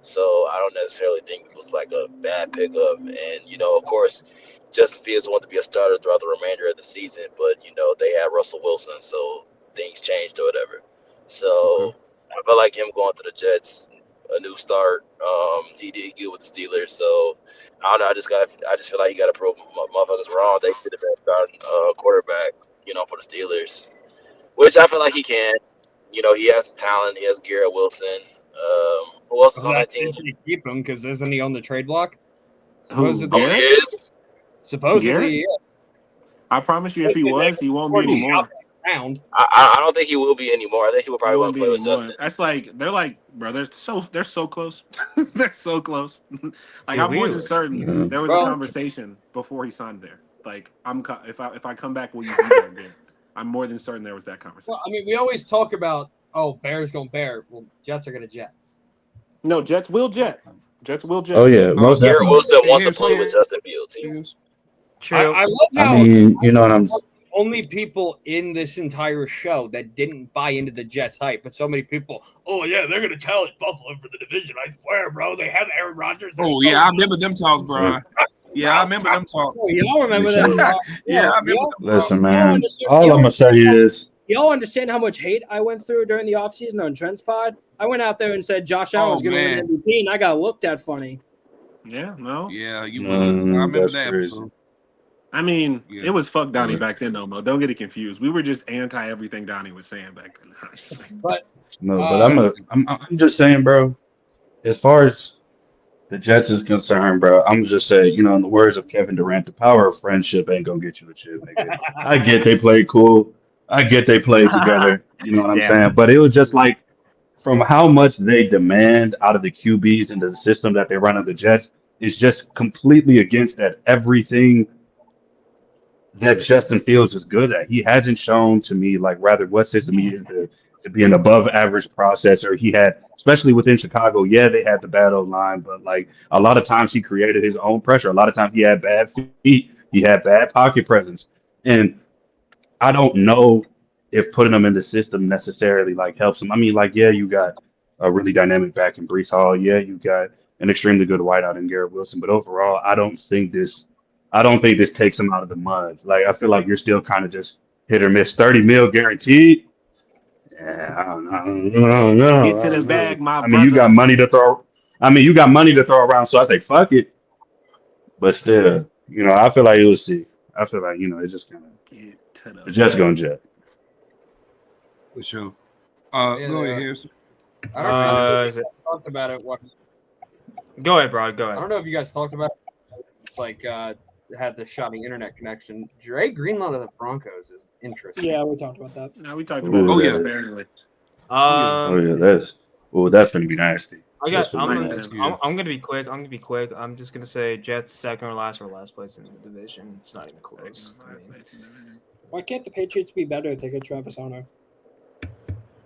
so I don't necessarily think it was like a bad pickup. And of course, Justin Fields wanted to be a starter throughout the remainder of the season, but they had Russell Wilson, so things changed or whatever. So I felt like him going to the Jets, a new start. He did good with the Steelers, so I don't know. I just feel like he got to prove motherfuckers wrong. They did the best starting quarterback, for the Steelers, which I feel like he can. He has the talent. He has Garrett Wilson. Who else is on that team? Keep him because isn't he on the trade block? Who? He is. Supposedly, yeah. I promise you, if he was, he won't be anymore. I don't think he will be anymore. I think he will probably want to play with Justin. That's bro, they're so close. They're so close. Like I'm more than certain there was a conversation before he signed there. Like if I come back, will you be there again? I'm more than certain there was that conversation. Well, I mean, we always talk about Bears going Bear. Well, Jets are going to jet. No, Jets will jet. Oh yeah, most Garrett Wilson wants to play with Justin Fields. True. I love how you know what I'm saying. Only people in this entire show that didn't buy into the Jets hype, but so many people, they're going to challenge Buffalo for the division. I swear, bro. They have Aaron Rodgers. I remember them talks, bro. Yeah, I remember them talks. Y'all remember that? I remember them. Listen, man. All I'm going to say is, y'all understand how much hate I went through during the offseason on Trent's pod? I went out there and said Josh Allen was going to win MVP, and I got looked at funny. Yeah, no. Yeah, you was. I remember that episode. I mean, it was fuck Donnie back then, though, Mo. Don't get it confused. We were just anti everything Donnie was saying back then. But I'm just saying, bro. As far as the Jets is concerned, bro, I'm just saying, in the words of Kevin Durant, the power of friendship ain't gonna get you a chip, nigga. I get they played cool. I get they played together. You know what I'm saying? But it was just like from how much they demand out of the QBs and the system that they run on the Jets is just completely against that everything that Justin Fields is good at. He hasn't shown to me like rather what system he is to be an above average processor. He had, especially within Chicago, yeah, they had the bad old line, but like a lot of times he created his own pressure. A lot of times he had bad feet, he had bad pocket presence. And I don't know if putting him in the system necessarily like helps him. I mean, like, yeah, you got a really dynamic back in Brees Hall. Yeah, you got an extremely good wideout in Garrett Wilson. But overall, I don't think this takes him out of the mud. Like, I feel like you're still kind of just hit or miss. 30 mil guaranteed. Yeah, Get to the bag, my I mean, you brother. got money to throw. I mean, you got money to throw around. So I say, fuck it. But still, I feel like you'll see. I feel like, it's just kind of, Get to the the Jets bag. going Jet. For sure. Yeah, Go they ahead, are. Harrison. I don't know if Is you it- guys talked about it. Go ahead, bro. Go I ahead. don't know if you guys talked about it. It's like had the shoddy internet connection. Dre Greenlaw of the Broncos is interesting. Yeah, we talked about that. Now we talked about Oh, it yeah. sparingly. Oh yeah, that's gonna be nasty. That's I'm gonna be gonna, nasty. I'm gonna be quick. I'm gonna be quick. I'm just gonna say Jets second or last place in the division. It's not even close. I mean, Why can't the Patriots be better if they get Travis Hunter?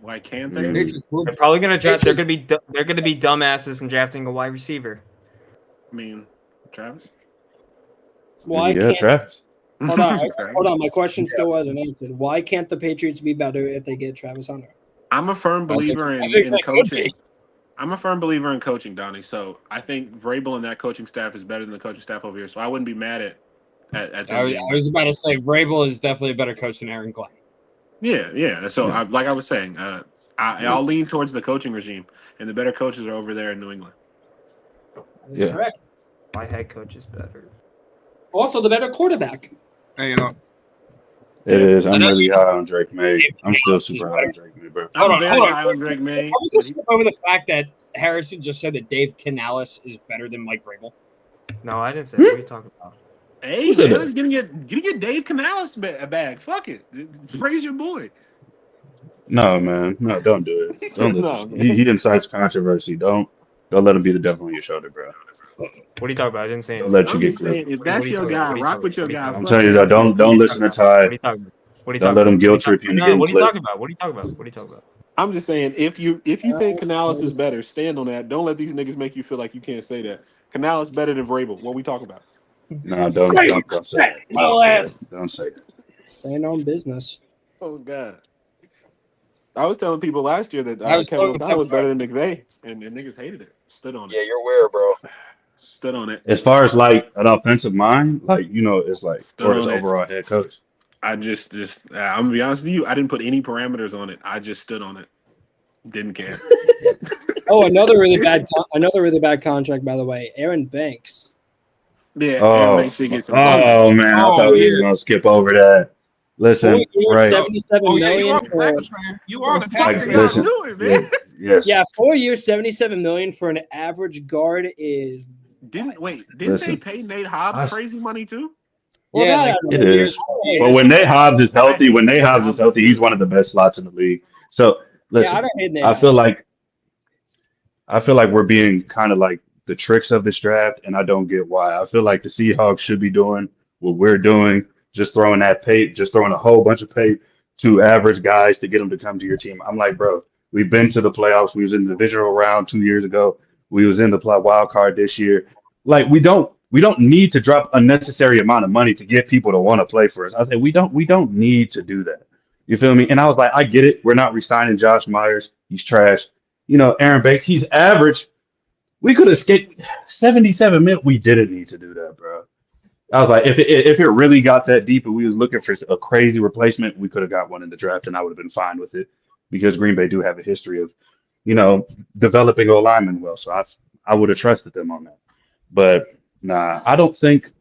Why can't they? Mm. Patriots would- they're probably gonna draft. They're gonna be dumbasses in drafting a wide receiver. I mean, Travis. Why Yeah, can't? Travis. Hold on. My question still wasn't answered. Why can't the Patriots be better if they get Travis Hunter? I'm a firm believer I think in that could coaching. be. I'm a firm believer in coaching, Donnie. So I think Vrabel and that coaching staff is better than the coaching staff over here. So I wouldn't be mad at them I being- was about to say Vrabel is definitely a better coach than Aaron Glenn. Yeah. So like I was saying, I'll lean towards the coaching regime, and the better coaches are over there in New England. That's Yeah. correct. My head coach is better. Also, the better quarterback. Hey, It is. I'm really high on Drake May. I'm still super high on Drake May, bro. I'm Hold on, very hold on. high on Greg May. Are we going to skip over the fact that Harrison just said that Dave Canales is better than Mike Vrabel? No, I didn't say. What are you talking about? Hey, man, let's get Dave Canales a bag. Fuck it. Praise your boy. No, man. No, don't do it. Don't No, listen. He incites controversy. Don't let him be the devil on your shoulder, bro. What are you talking about? I didn't say Don't anything. let you I'm get just saying, gripped. if that's your guy, rock with your guy. I'm Fuck telling you that. that. Don't listen to What Ty. are you talking about? What are you Don't talking let him about? guilt trip you into No, getting what are you flipped. talking about? What are you talking about? What are you talking about? I'm just saying, if you think Canales is better, stand on that. Don't let these niggas make you feel like you can't say that. Canales better than Vrabel. What we talking about? No, don't say that. Don't say that. Stand on business. Oh God. I was telling people last year that I was Kevin talking O'Connell was about- better than McVay, and niggas hated it. Stood on Yeah, it. you're aware, bro. Stood on it. As far as like an offensive mind, like it's like Stood or his on it. overall head coach. I just I'm gonna be honest with you. I didn't put any parameters on it. I just stood on it. Didn't care. Oh, another really bad contract, by the way. Aaron Banks. Yeah. Oh, Aaron Banks did get some. oh man, I thought we were gonna skip over that. Listen, 4 years, right? $77 oh yeah, you million are the for Packers fan. You are the What the fuck Packers are fan. y'all listen. doing, man? Yes. yeah, 4 years, $77 million for an average guard is Didn't they Listen. pay Nate Hobbs I- crazy money too? well, Yeah, that like I don't It know. is. But when Nate Hobbs is healthy, he's one of the best slots in the league. So listen, Yeah, I don't hate Nate. I feel like we're being kind of like the tricks of this draft, and I don't get why. I feel like the Seahawks should be doing what we're doing, just throwing a whole bunch of pay to average guys to get them to come to your team. I'm like, bro, we've been to the playoffs. We was in the divisional round 2 years ago. We was in the wild card this year. Like we don't need to drop unnecessary amount of money to get people to want to play for us. I said we don't need to do that. You feel me? And I was like, I get it. We're not re-signing Josh Myers. He's trash. Aaron Banks, he's average. We could have skipped 77 minutes. We didn't need to do that, bro. I was like, if it really got that deep and we was looking for a crazy replacement, we could have got one in the draft and I would have been fine with it because Green Bay do have a history of, developing O linemen well. So I would have trusted them on that. But nah, I don't think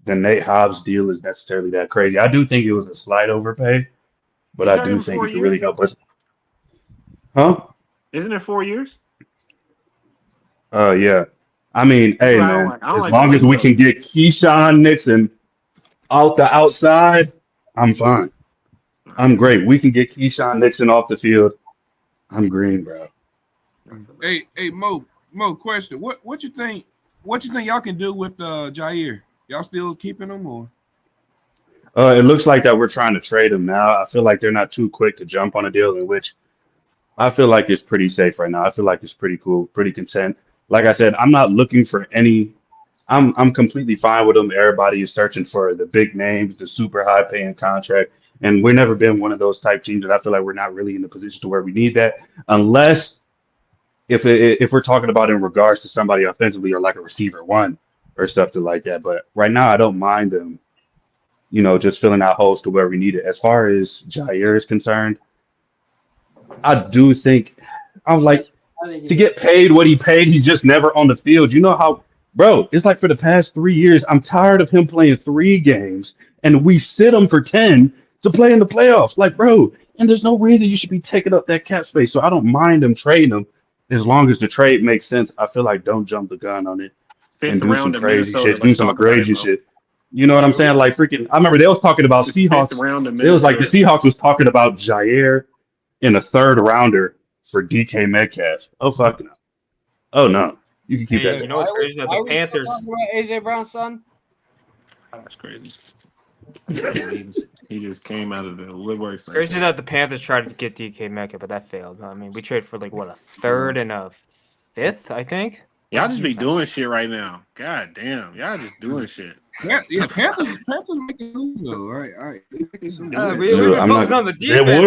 the Nate Hobbs deal is necessarily that crazy. I do think it was a slight overpay, but You I got do him think 4 it could really years? help us. Huh? Isn't it 4 years? Yeah. I mean, hey, That's what I don't man, like. I don't as like long the as we way can get Keyshawn Nixon out the outside, I'm fine. I'm great. We can get Keyshawn Nixon off the field. I'm green, bro. Hey, Mo, question. What you think y'all can do with Jair? Y'all still keeping him or? It looks like that we're trying to trade him now. I feel like they're not too quick to jump on a deal, in which I feel like it's pretty safe right now. I feel like it's pretty cool, pretty content. Like I said, I'm not looking for any. I'm completely fine with them. Everybody is searching for the big names, the super high paying contract, and we've never been one of those type teams. And I feel like we're not really in the position to where we need that, unless if we're talking about in regards to somebody offensively or like a receiver one or something like that. But right now, I don't mind them, just filling out holes to where we need it. As far as Jair is concerned, I do think I'm like to get paid what he paid, he's just never on the field. You know how, bro, it's like for the past 3 years, I'm tired of him playing 3 games and we sit him for 10 to play in the playoffs. Like, bro, and there's no reason you should be taking up that cap space. So I don't mind him trading him as long as the trade makes sense. I feel like don't jump the gun on it and Fifth do some round of crazy Minnesota. shit, do Let's some talk about it, crazy bro. shit. You know what I'm saying? Like freaking, I remember they was talking about The fifth Seahawks. round of It was like the Minnesota. Seahawks was talking about Jair in a third rounder for DK Metcalf. Oh fuck no. Oh no. You can keep Hey, that. you know what's crazy? That Why the are we still Panthers. talking about AJ Brown's son? That's crazy. he just came out of the woodworks. It's crazy that the Panthers tried to get DK Metcalf, but that failed. I mean, we traded for like what, a third and a fifth, I think. Y'all just be doing shit right now. God damn, y'all just doing shit. Yeah, Panthers making moves though. All right. They making some moves. We've been focused on the defense. They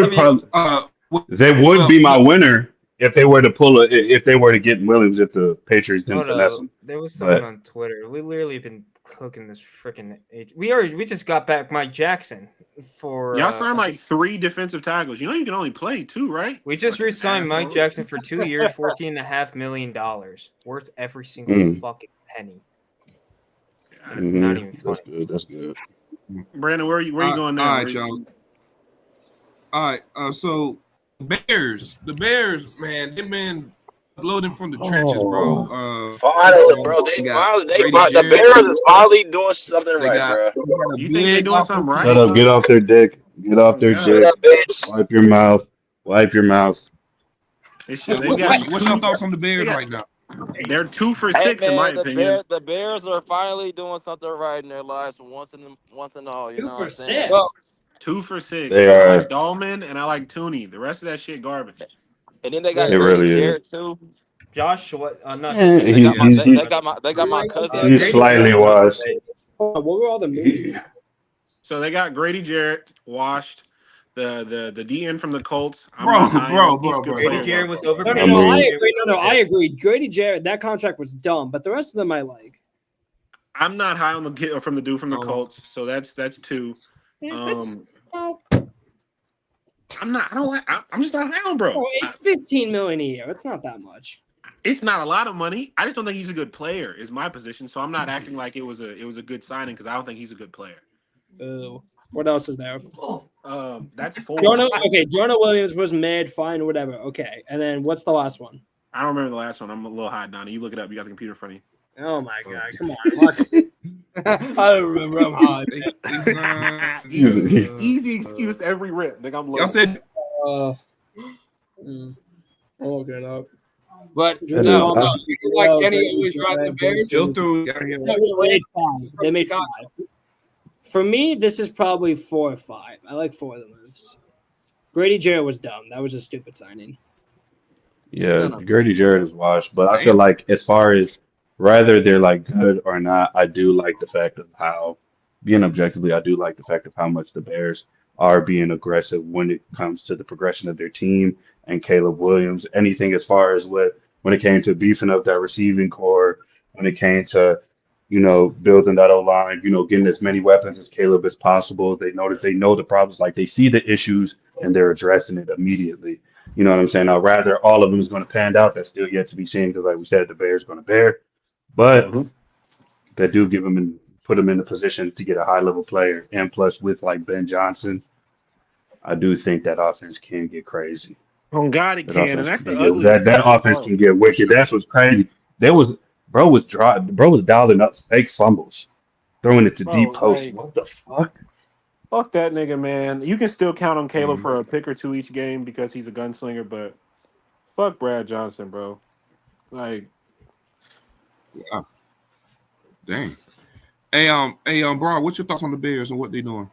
would they would be my winner if they were to if they were to get Williams if the Patriots didn't finesse them. There was someone on Twitter. We literally been cooking this freaking. We just got back Mike Jackson for. Y'all signed like 3 defensive tackles. You know you can only play 2, right? We just re-signed Mike Jackson for 2 years, $14.5 million, worth every single fucking penny. It's not even funny. That's good. Brandon, where are you going now? All right, y'all. All right, so the Bears, man, they've been loading from the trenches, bro. Finally, bro, the Bears is finally doing something right, bro. You think they're doing something right? Shut up! Get off their dick. Get off their dick. Wipe your mouth. Wipe your mouth. What's your thoughts on the Bears right now? They're 2 for 6 in my opinion. The Bears are finally doing something right in their lives once and all. You 2 know for what I'm saying? 6. 2 for 6. They I are. like Dahlman and I like Tooney. The rest of that shit garbage. And then they got It really Jarrett too. Josh, what? Not. They got my cousin. He's slightly washed. What were all the moves? So they got Grady Jarrett washed. The DN from the Colts. Bro. Grady Jarrett was over. No, I agree. No, I agree. Grady Jarrett, that contract was dumb, but the rest of them I like. I'm not high on the kid from the dude from the Colts, so that's 2. I'm just not high on bro. Oh, it's $15 million a year. It's not that much. It's not a lot of money. I just don't think he's a good player. Is my position. So I'm not acting like it was a good signing because I don't think he's a good player. What else is there? That's 4. Jonah Williams was mid, fine, whatever. Okay, and then what's the last one? I don't remember the last one. I'm a little hot, Donnie. You look it up. You got the computer in front of you. Oh my god! Come on. I don't remember. I'm hot. Easy excuse every rip. Nigga, I'm low. Y'all said. I'll look it up. But no, like Kenny always riding the Bears. They made 5. For me, this is probably 4 or 5. I like 4 of the moves. Grady Jarrett was dumb. That was a stupid signing. Yeah, Grady Jarrett is washed, but I feel like as far as whether they're like good or not, I do like the fact of how, being objectively, I do like the fact of how much the Bears are being aggressive when it comes to the progression of their team and Caleb Williams. Anything as far as when it came to beefing up that receiving core, when it came to building that O-line, getting as many weapons as Caleb as possible. They know the problems, like they see the issues and they're addressing it immediately. You know what I'm saying? Now, rather all of them is going to pan out. That's still yet to be seen because, like we said, the Bears going to bear. But they do put them in the position to get a high-level player. And plus, with like Ben Johnson, I do think that offense can get crazy. Oh God, it can. And that's the ugly. That offense can get wicked. That's what's crazy. Bro was dialing up fake fumbles, throwing it to deep post. Like, what the fuck? Fuck that nigga, man. You can still count on Caleb for a pick or 2 each game because he's a gunslinger, but fuck Brad Johnson, bro. Like, Dang. Hey, bro, what's your thoughts on the Bears and what they doing?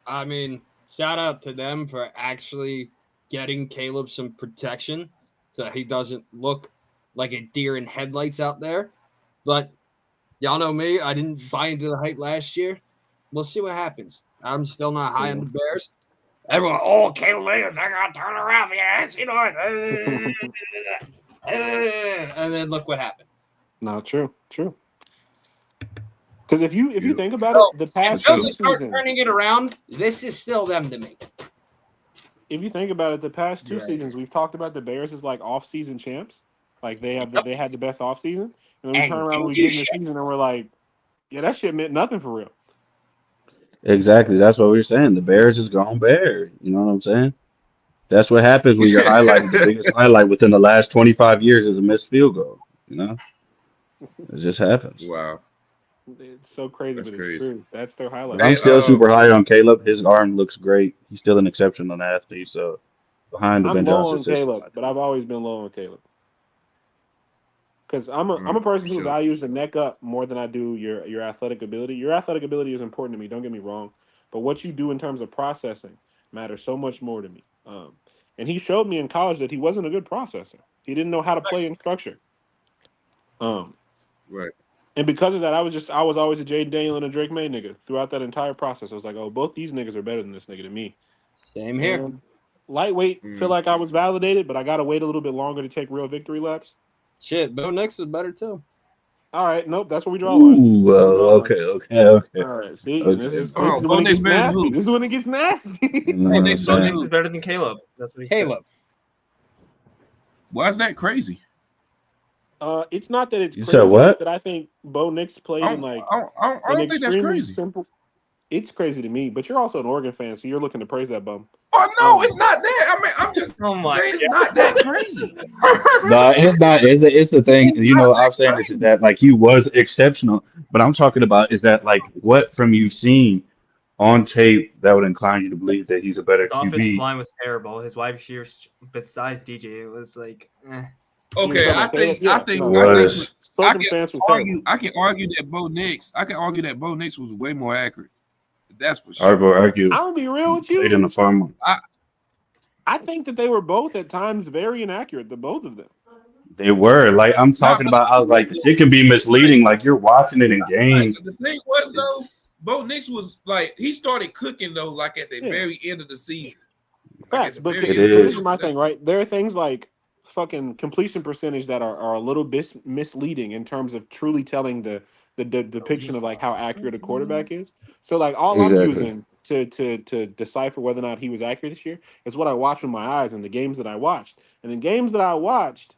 I mean, shout out to them for actually getting Caleb some protection so he doesn't look like a deer in headlights out there. But y'all know me. I didn't buy into the hype last year. We'll see what happens. I'm still not high on the Bears. Everyone, oh, Caleb Williams, they're going to turn around. Yes, you know. And then look what happened. No, true. Because if you think about it, the past until two they start seasons, turning it around, this is still them to me. if you think about it, the past two seasons we've talked about the Bears as like off-season champs. Like they had the best off-season, and then we turn around and we get in the season and we're like, yeah, that shit meant nothing for real. Exactly. That's what we're saying. The Bears is gone Bear. You know what I'm saying? That's what happens when you're highlighting the biggest highlight within the last 25 years is a missed field goal. You know, it just happens. Wow. It's so crazy, That's but crazy. it's true. That's their highlight. But I'm still super high on Caleb. His arm looks great. He's still an exceptional athlete. So behind the I'm Ben low Johnson on system, Caleb, but I've always been low on Caleb. Because I'm a person who values the neck up more than I do your athletic ability. Your athletic ability is important to me. Don't get me wrong, but what you do in terms of processing matters so much more to me. And he showed me in college that he wasn't a good processor. He didn't know how to play in structure. Right. And because of that, I was always a Jaden Daniel and a Drake May nigga throughout that entire process. I was like, oh, both these niggas are better than this nigga to me. Same here. And lightweight, feel like I was validated, but I gotta wait a little bit longer to take real victory laps. Shit, Bo Nix was better too. All right, nope, that's where we draw a line. Ooh, okay. All right, see, Okay. and this is when it gets nasty. This is when it gets nasty. Bo Nix is better than Caleb. That's what he said. Why is that crazy? It's not that it's You crazy. said what? It's that I think Bo Nix played in like I don't think that's crazy. Simple. It's crazy to me, but you're also an Oregon fan, so you're looking to praise that bum. Oh no, it's not that. I mean, I'm just saying it's not that crazy. No, it's not. It's the thing. You know, I'm saying this is that like he was exceptional, but I'm talking about is that like what from you've seen on tape that would incline you to believe that he's a better His offensive QB. line was terrible. His wide receivers, besides DJ, it was like, eh. Okay, I can argue that Bo Nix. I can argue that Bo Nix was way more accurate. That's for sure. I will argue. I'm gonna be real with you. Played in the farm. I think that they were both at times very inaccurate. The both of them. They were like I'm talking about. I was like, it can be misleading. Like you're watching it in games. So the thing was though, Bo Nix was like he started cooking though, like at the very end of the season. Facts, but this is my thing, right? There are things like fucking completion percentage that are a little bit misleading in terms of truly telling the depiction of like how accurate a quarterback is. So like all I'm using to decipher whether or not he was accurate this year is what I watched with my eyes and the games that I watched. And the games that I watched,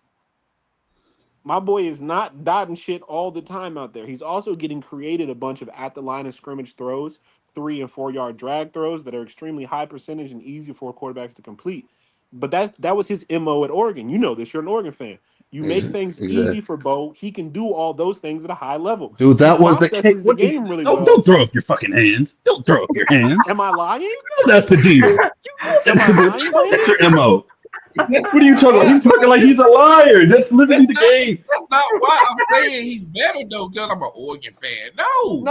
my boy is not dotting shit all the time out there. He's also getting created a bunch of at the line of scrimmage throws, 3 and 4 yard drag throws that are extremely high percentage and easy for quarterbacks to complete. But that was his MO at Oregon. You know this. You're an Oregon fan. You make things easy for Bo. He can do all those things at a high level. Dude, that was the case. The game really well. Don't throw up your fucking hands. Don't throw up your hands. Am I lying? That's the deal. That's your MO. What are you talking about? He's talking like he's a liar. That's literally the game. That's not why I'm saying he's better though, because I'm an Oregon fan. No.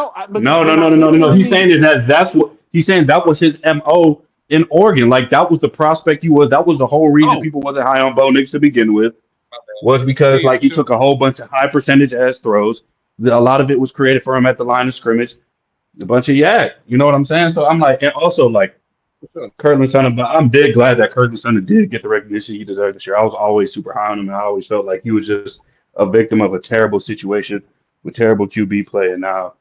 He's saying that's what he's saying. That was his MO in Oregon. Like that was the prospect he was. That was the whole reason people wasn't high on Bo Nix to begin with. Was because like he took a whole bunch of high percentage ass throws. A lot of it was created for him at the line of scrimmage. A bunch of yak. You know what I'm saying? So I'm like, and also like Kirtland Sutton, but I'm dead glad that Kirtland Sutton did get the recognition he deserved this year. I was always super high on him, and I always felt like he was just a victim of a terrible situation with terrible QB play. And now,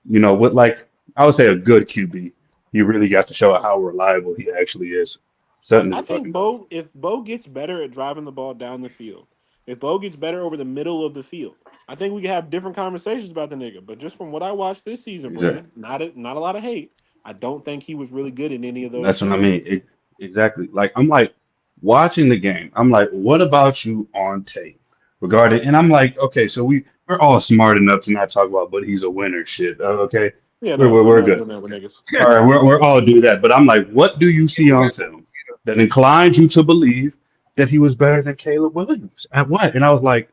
you know, with like I would say a good QB, he really got to show how reliable he actually is. I think if Bo gets better at driving the ball down the field, if Bo gets better over the middle of the field, I think we can have different conversations about the nigga. But just from what I watched this season, Brandon, not a lot of hate. I don't think he was really good in any of those. That's what I mean. Exactly. Like I'm like watching the game. I'm like, what about you on tape regarding? And I'm like, okay, so we're all smart enough to not talk about, but he's a winner. Shit. Okay. Yeah, we're good. All right, we're all do that. But I'm like, what do you see on film that inclines you to believe that he was better than Caleb Williams? At what? And I was like,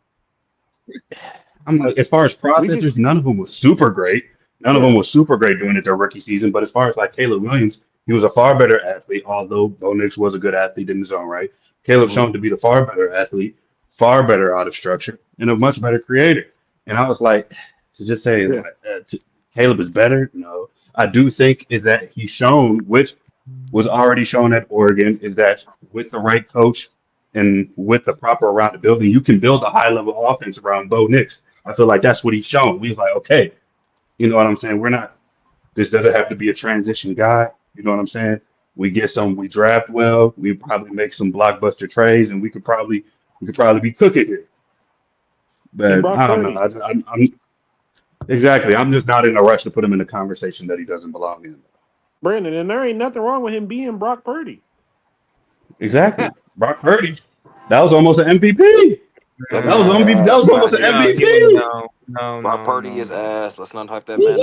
I'm like, as far as processors, none of them was super great. None of them was super great doing it their rookie season. But as far as like Caleb Williams, He was a far better athlete, although Bo Nix was a good athlete in his own right. Caleb shown to be the far better athlete, far better out of structure, and a much better creator. And I was like, to just say Yeah. Caleb is better, no. I do think is that he's shown, which was already shown at Oregon, is that with the right coach and with the proper around the building, you can build a high level offense around Bo Nix. I feel like that's what he's shown. We was like, okay, you know what I'm saying? We're not. This doesn't have to be a transition guy. You know what I'm saying? We get some. We draft well. We probably make some blockbuster trades, and we could probably be cooking here. And But Brock I don't know. Purdy. I'm exactly. I'm just not in a rush to put him in a conversation that he doesn't belong in. Brandon, and there ain't nothing wrong with him being Brock Purdy. Exactly. Brock Purdy. That was almost an MVP. That was almost an MVP. Brock Purdy is ass. Let's not hype that man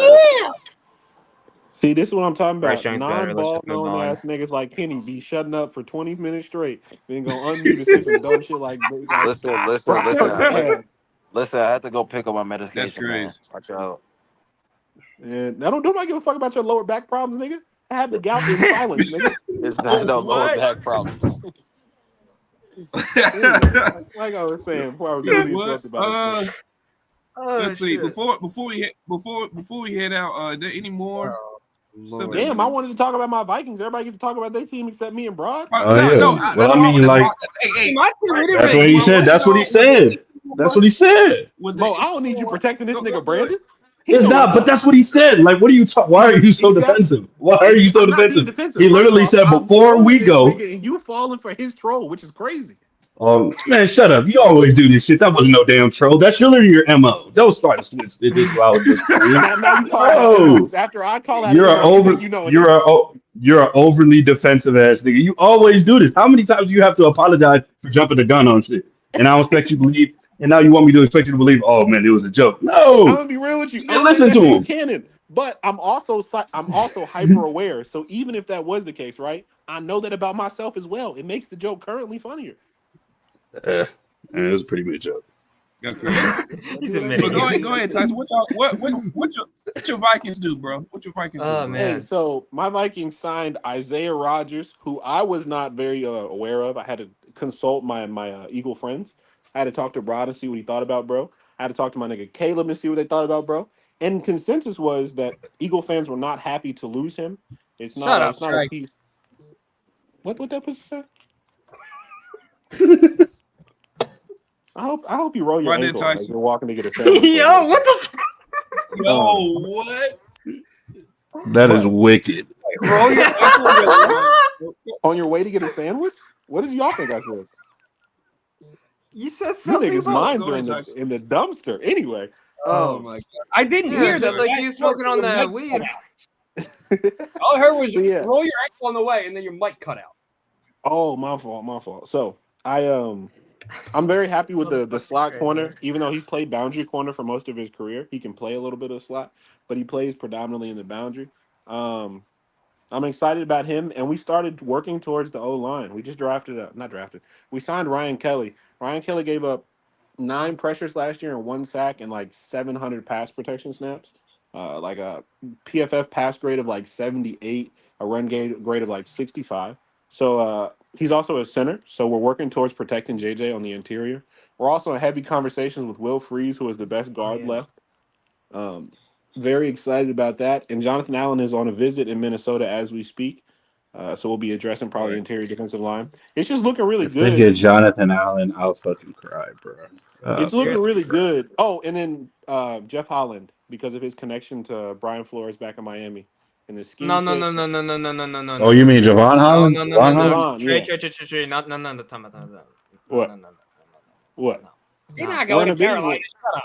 up. See, this is what I'm talking about. Bryce Young's better. Let's Non-ball just move known on. ass niggas like Kenny be shutting up for 20 minutes straight. Then gonna unmute and say some dumb shit like Listen. I had to go pick up my medication. That's crazy. Man. Watch out. And I don't give a fuck about your lower back problems, nigga. I have the gout in silence, nigga. It's not no lower back problems. Like I was saying before I was really impressed about it. Let's see. shit. Before we head out, are there any more? Lord. Damn, I wanted to talk about my Vikings. Everybody gets to talk about their team except me and Broad. Oh, yeah. Well, I mean, like, hey, that's what he said. That's what he said. That's what he said. Mo, I don't need you protecting this nigga, Brandon. It's not, but that's what he said. Like, what are you talking? Why are you so defensive? Why are you so I'm not being defensive? He literally said I'm before we trolling this go. nigga and you falling for his troll, which is crazy. Man, shut up. You always do this shit. That wasn't no damn troll. That's literally your MO. Those parts. This is what I was just saying. Now you call out after I call out. You're an overly defensive ass nigga. You always do this. How many times do you have to apologize for jumping the gun on shit? And I don't expect you to believe. And now you want me to expect you to believe? Oh man, it was a joke. No. I'm gonna be real with you. Yeah, listen to him. Canon, but I'm also hyper aware. So even if that was the case, right? I know that about myself as well. It makes the joke currently funnier. It was a pretty good joke. Go ahead, Tyson. What your Vikings do, bro? What your Vikings do? Oh, man. Hey, so my Vikings signed Isaiah Rodgers, who I was not very aware of. I had to consult my Eagle friends. I had to talk to Rod and see what he thought about, bro. I had to talk to my nigga Caleb and see what they thought about, bro. And consensus was that Eagle fans were not happy to lose him. It's not a piece. What that pussy say? I hope you roll your ankle as you're walking to get a sandwich. Yo, what the? Yo, what? That is wicked. Roll your ankle on your way to get a sandwich? What did y'all think I said? You said These something niggas' about minds are in the dumpster. Anyway. Oh my god! I didn't hear that. Just like you smoking on that weed. All I heard was Yeah. roll your ankle on the way, and then your mic cut out. Oh, my fault. So I'm very happy with the slot corner. Even though he's played boundary corner for most of his career, he can play a little bit of slot, but he plays predominantly in the boundary. I'm excited about him, and we started working towards the O-line. We just we signed Ryan Kelly. Ryan Kelly gave up 9 pressures last year and 1 sack and like 700 pass protection snaps. Like a PFF pass grade of like 78, a run grade of like 65. So he's also a center, so we're working towards protecting JJ on the interior. We're also in heavy conversations with Will Freeze, who is the best guard left. Very excited about that. And Jonathan Allen is on a visit in Minnesota as we speak. So we'll be addressing probably the interior defensive line. It's just looking really If good. they get Jonathan Allen, I'll fucking cry, bro. It's looking really good. Oh, and then Jeff Holland, because of his connection to Brian Flores back in Miami. And the scheme. No. Oh, you mean Javon Holland? No. Trey. Not time. What? What? He's not going to Carolina. Shut up.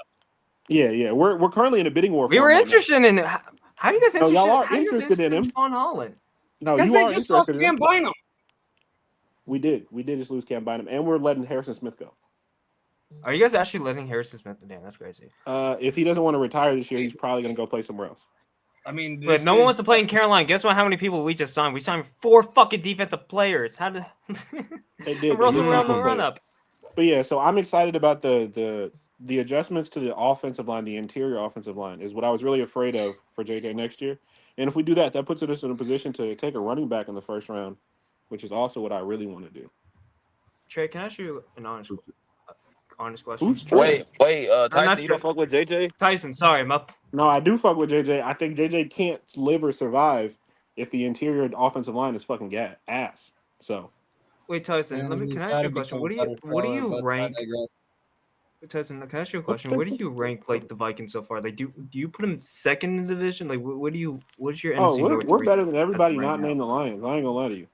Yeah. We're currently in a bidding war. We were interested in it. How do you guys interested in him? John Holland. No, Because you they are just lost interested in him. Cam Bynum. We did just lose Cam Bynum, and we're letting Harrison Smith go. Are you guys actually letting Harrison Smith down? That's crazy. If he doesn't want to retire this year, he's probably going to go play somewhere else. I mean, But no one wants to play in Carolina. Guess what? How many people we just signed? We signed 4 fucking defensive players. How did They did. around the run up? But yeah, so I'm excited about the adjustments to the offensive line, the interior offensive line, is what I was really afraid of for JJ next year. And if we do that, that puts us in a position to take a running back in the first round, which is also what I really want to do. Trey, can I ask you an honest question? Who's Trey? Wait, Tyson, not you don't fuck with JJ? Tyson, sorry, No, I do fuck with JJ. I think JJ can't live or survive if the interior offensive line is fucking ass. So wait, Tyson, can I ask you a question? What do you rank? Tyson, can I ask you a question? Where do you rank like the Vikings so far? Like, do you put them second in the division? Like, what's your NFC North? We're better than everybody right not now. named the Lions. I ain't gonna lie to you.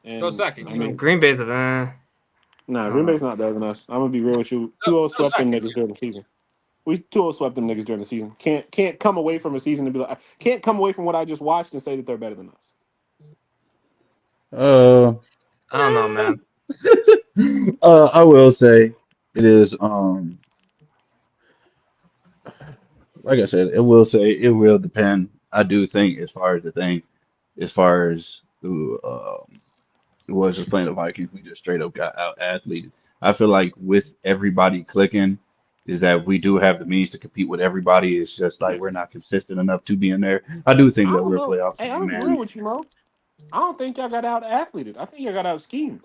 And, Go second. I mean, Green Bay's a nah, Green Bay's not better than us. I'm gonna be real with you. 2-0 swept them niggas during the season. We 2-0 swept them niggas during the season. Can't come away from a season and be like, can't come away from what I just watched and say that they're better than us. I don't know, man. I will say it is like I said, it will depend. I do think as far as who was just playing the Vikings, we just straight up got out athleted. I feel like with everybody clicking, is that we do have the means to compete with everybody. It's just like we're not consistent enough to be in there. I do think that we're a playoff Hey, team, I'm real man. with you, Mo. I don't think y'all got out athleted. I think y'all got out schemed.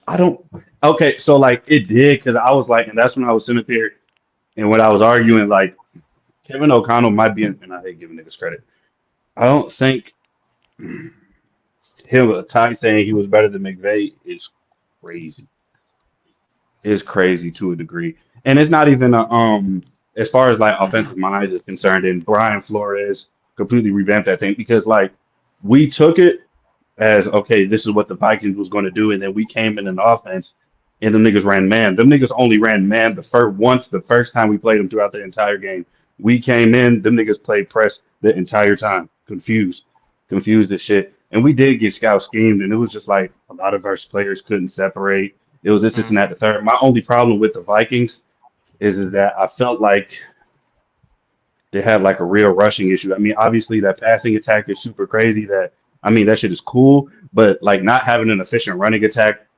I don't. Okay, so like it did because I was like, and that's when I was sitting there and when I was arguing, like Kevin O'Connell might be, and I hate giving niggas credit. I don't think Ty saying he was better than McVay is crazy. Is crazy to a degree, and it's not even as far as like offensive minds is concerned. And Brian Flores completely revamped that thing because like we took it as okay, this is what the Vikings was going to do, and then we came in an offense, and them niggas ran man. Them niggas only ran man the first time we played them throughout the entire game. We came in, them niggas played press the entire time, confused as shit. And we did get scout schemed, and it was just like a lot of our players couldn't separate. It was this and that, the third. My only problem with the Vikings is that I felt like they had like a real rushing issue. I mean, obviously that passing attack is super crazy. That shit is cool, but like not having an efficient running attack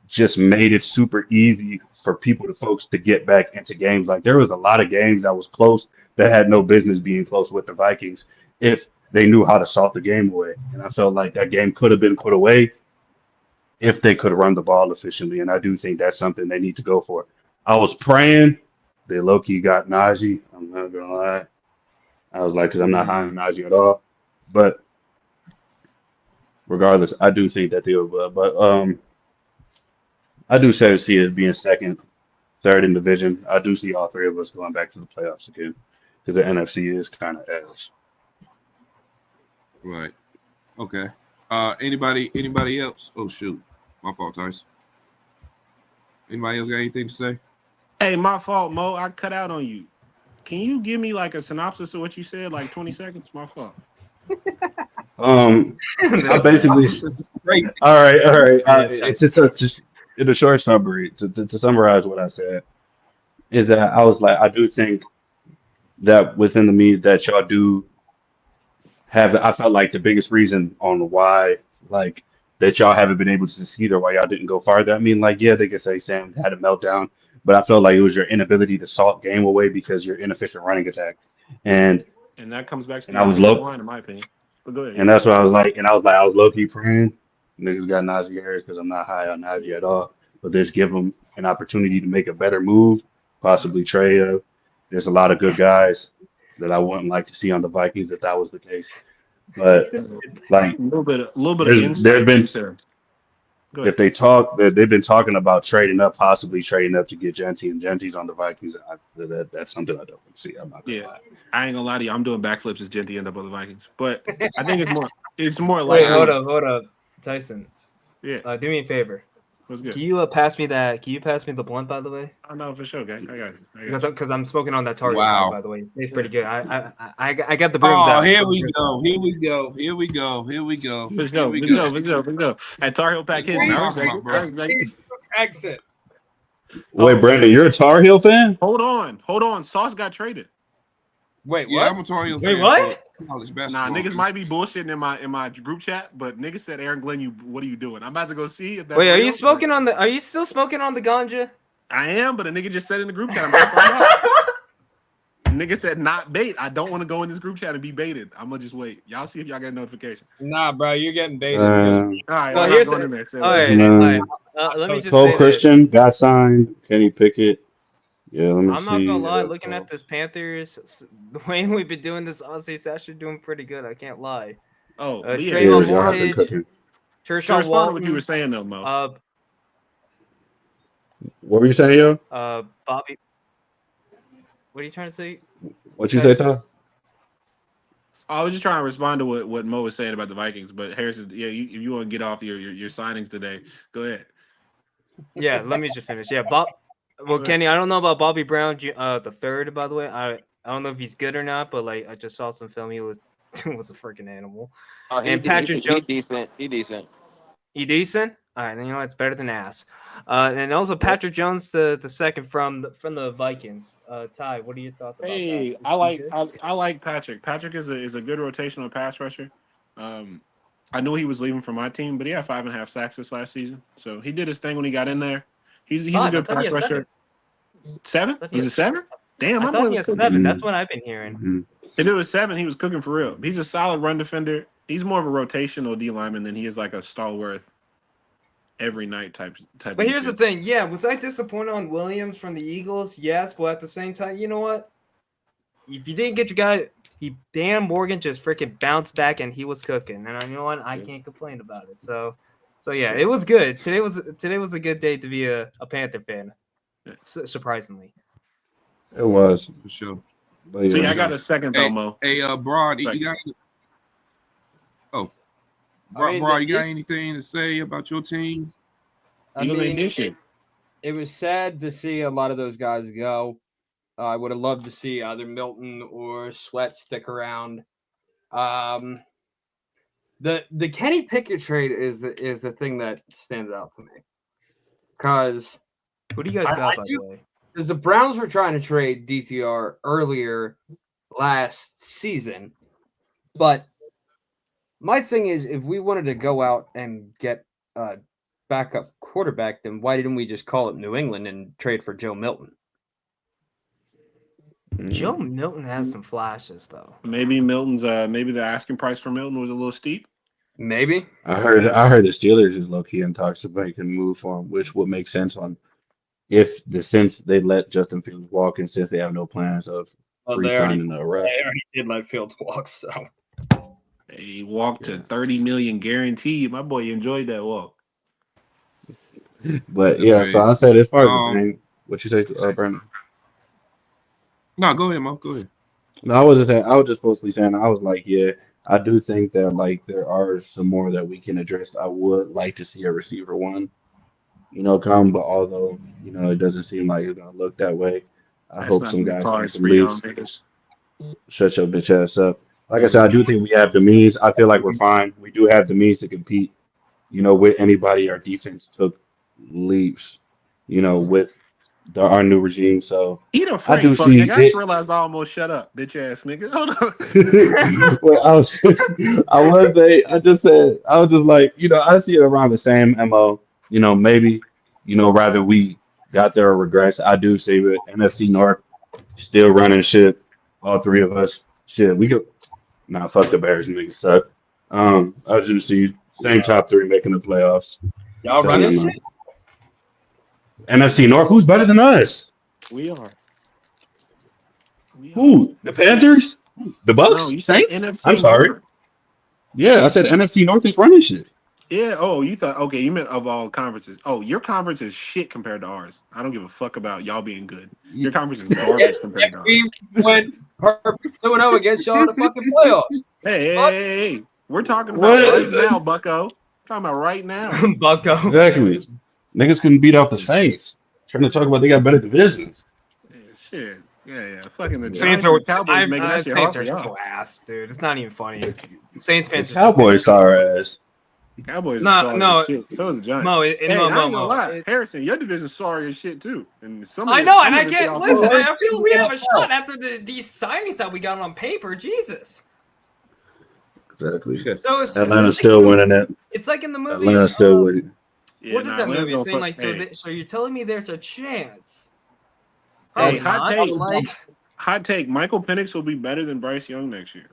just made it super easy for folks to get back into games. Like there was a lot of games that was close that had no business being close with the Vikings if they knew how to salt the game away. And I felt like that game could have been put away if they could run the ball efficiently. And I do think that's something they need to go for. I was praying they low-key got Najee. I'm not gonna lie. I was like, because I'm not high on Najee at all. But regardless, I do think that they will. But I do see it being second, third in division. I do see all three of us going back to the playoffs again because the NFC is kind of ass. Right. Okay. Anybody else? Oh shoot, my fault, Tyson. Anybody else got anything to say? Hey, my fault, Mo. I cut out on you. Can you give me like a synopsis of what you said, like 20 seconds? My fault. I basically. All right. It's just in a short summary to summarize what I said is that I was like, I do think that within the means that y'all do have, I felt like the biggest reason on why like that y'all haven't been able to succeed or why y'all didn't go farther. I mean, like, yeah, they could say Sam had a meltdown, but I felt like it was your inability to salt game away because your inefficient running attack. And that comes back to the line, in my opinion. But go ahead. And that's what I was like. And I was low-key praying. Niggas got Najee Harris because I'm not high on Najee at all. But just give them an opportunity to make a better move, possibly trade. There's a lot of good guys that I wouldn't like to see on the Vikings if that was the case. But like a little bit of insight. There's been if they talk, they've been talking about possibly trading up to get Genty, and Genty's on the Vikings. That's something I don't see. I'm not gonna lie. I ain't gonna lie to you. I'm doing backflips as Genty end up on the Vikings, but I think it's more like. Wait, hold up, Tyson. Yeah. Do me a favor. What's good? Can you pass me the blunt, by the way? I know for sure, guys. I got you. Because I'm smoking on that target. Wow. By the way, it's pretty good. I got the brooms out. Here we go. Let's go. At Tar Heel Pack Hidden. Exit. Wait, Brandon, you're a Tar Heel fan? Hold on. Sauce got traded. Wait, what? Yeah, I'm a Tar Heel fan. Wait, what? Nah, niggas might be bullshitting in my group chat, but niggas said, Aaron Glenn, what are you doing? I'm about to go see if that's Wait, are real. you still smoking on the ganja? I am, but a nigga just said in the group chat I'm not nigga said not bait. I don't want to go in this group chat and be baited. I'm gonna just wait. Y'all see if y'all get a notification. Nah, bro, you're getting baited. All right, Well, I'm here's not going in there. all right. Let me just Cole say Christian got signed. Kenny Pickett. Yeah, let me I'm see. not gonna lie. Looking at this Panthers, the way we've been doing this, honestly, it's actually doing pretty good. I can't lie. Oh, Trayvon Moorhead, Tershawn respond to Walton. what you were saying though, Mo. What were you saying, yo? Bobby. What are you trying to say? What you say, Ty? I was just trying to respond to what Mo was saying about the Vikings, but Harrison, yeah, if you want to get off your signings today, go ahead. Yeah, let me just finish. Yeah, Well, Kenny, I don't know about Bobby Brown, the third. By the way, I don't know if he's good or not, but like I just saw some film. He was a freaking animal. And Patrick Jones, he decent. He decent. All right, then you know it's better than ass. And also Patrick Jones, the second from the Vikings. Ty, what are your thoughts about that? Hey, I like Patrick. Patrick is a good rotational pass rusher. I knew he was leaving from my team, but he had 5.5 sacks this last season. So he did his thing when he got in there. He's a good pass rusher. 7? Was it 7? Damn, I thought he had 7. That's what I've been hearing. If it was 7, he was cooking for real. He's a solid run defender. He's more of a rotational D lineman than he is like a stalwart every night type. But here's the thing. Yeah, was I disappointed on Williams from the Eagles? Yes, but at the same time, you know what? If you didn't get your guy, Dan Morgan just freaking bounced back and he was cooking. And you know what? I can't complain about it. So yeah, it was good. Today was a good day to be a Panther fan. Surprisingly. It was. For sure. But yeah, I got a second though, Mo. Hey, Broad, you got Broad, you got anything to say about your team? I mean, it was sad to see a lot of those guys go. I would have loved to see either Milton or Sweat stick around. The Kenny Pickett trade is the thing that stands out to me. Because who do you guys got, by the way? Because the Browns were trying to trade DTR earlier last season, but my thing is, if we wanted to go out and get a backup quarterback, then why didn't we just call it New England and trade for Joe Milton? Joe Milton has some flashes, though. Maybe Milton's maybe the asking price for Milton was a little steep. Maybe. I heard the Steelers is low key in talks to make a move for him, which would make sense since they let Justin Fields walk and since they have no plans of re-signing the rest. They already did let Fields walk, so. He walked to $30 million guaranteed. My boy enjoyed that walk. But yeah, so I said it's part of the thing. What you say, Brandon? No, go ahead, Mo. Go ahead. No, I was just mostly saying I was like, yeah, I do think that like there are some more that we can address. I would like to see a receiver one, come, but although it doesn't seem like it's gonna look that way. I hope some guys can some leaves. Shut your bitch ass up. Like I said, I do think we have the means. I feel like we're fine. We do have the means to compete, with anybody. Our defense took leaps, with our new regime. So I do see. Nigga, I just realized I almost shut up, bitch ass nigga. Hold on. Well, I was just like, I see it around the same MO. Maybe, rather we got there or regress. I do see it. NFC North still running shit. All three of us. Shit, we could. Nah, fuck the Bears, niggas suck. I just see same top three making the playoffs. Y'all running shit? NFC North, who's better than us? We are. Who? The Panthers? The Bucks? No, Saints? NFC I'm sorry. North. Yeah, I said NFC North is running shit. Yeah. Oh, you thought? Okay, you meant of all conferences. Oh, your conference is shit compared to ours. I don't give a fuck about y'all being good. Your conference is garbage compared to ours. We went perfect 2-0 against y'all in the fucking playoffs. Hey. We're talking about right now, Bucko. Talking about right now, Bucko. Exactly. Niggas couldn't beat out the Saints. Trying to talk about they got better divisions. Yeah, shit. Yeah. Fucking the Saints Giants and Cowboys making that shit hard Saints for are y'all. ass, dude. It's not even funny. Saints fans. The Cowboys are ass. Cowboys no. shit. So is the Giants. Mo, I ain't gonna lie. Harrison, your division's sorry as shit too. And I know, and I can't listen. I feel we have a shot after these signings that we got on paper. Jesus. Exactly. So Atlanta's still winning it. It's like in the movie. Atlanta's still winning. What is that movie? It's saying like so you're telling me there's a chance? Hey, hot Hot take: Michael Penix will be better than Bryce Young next year.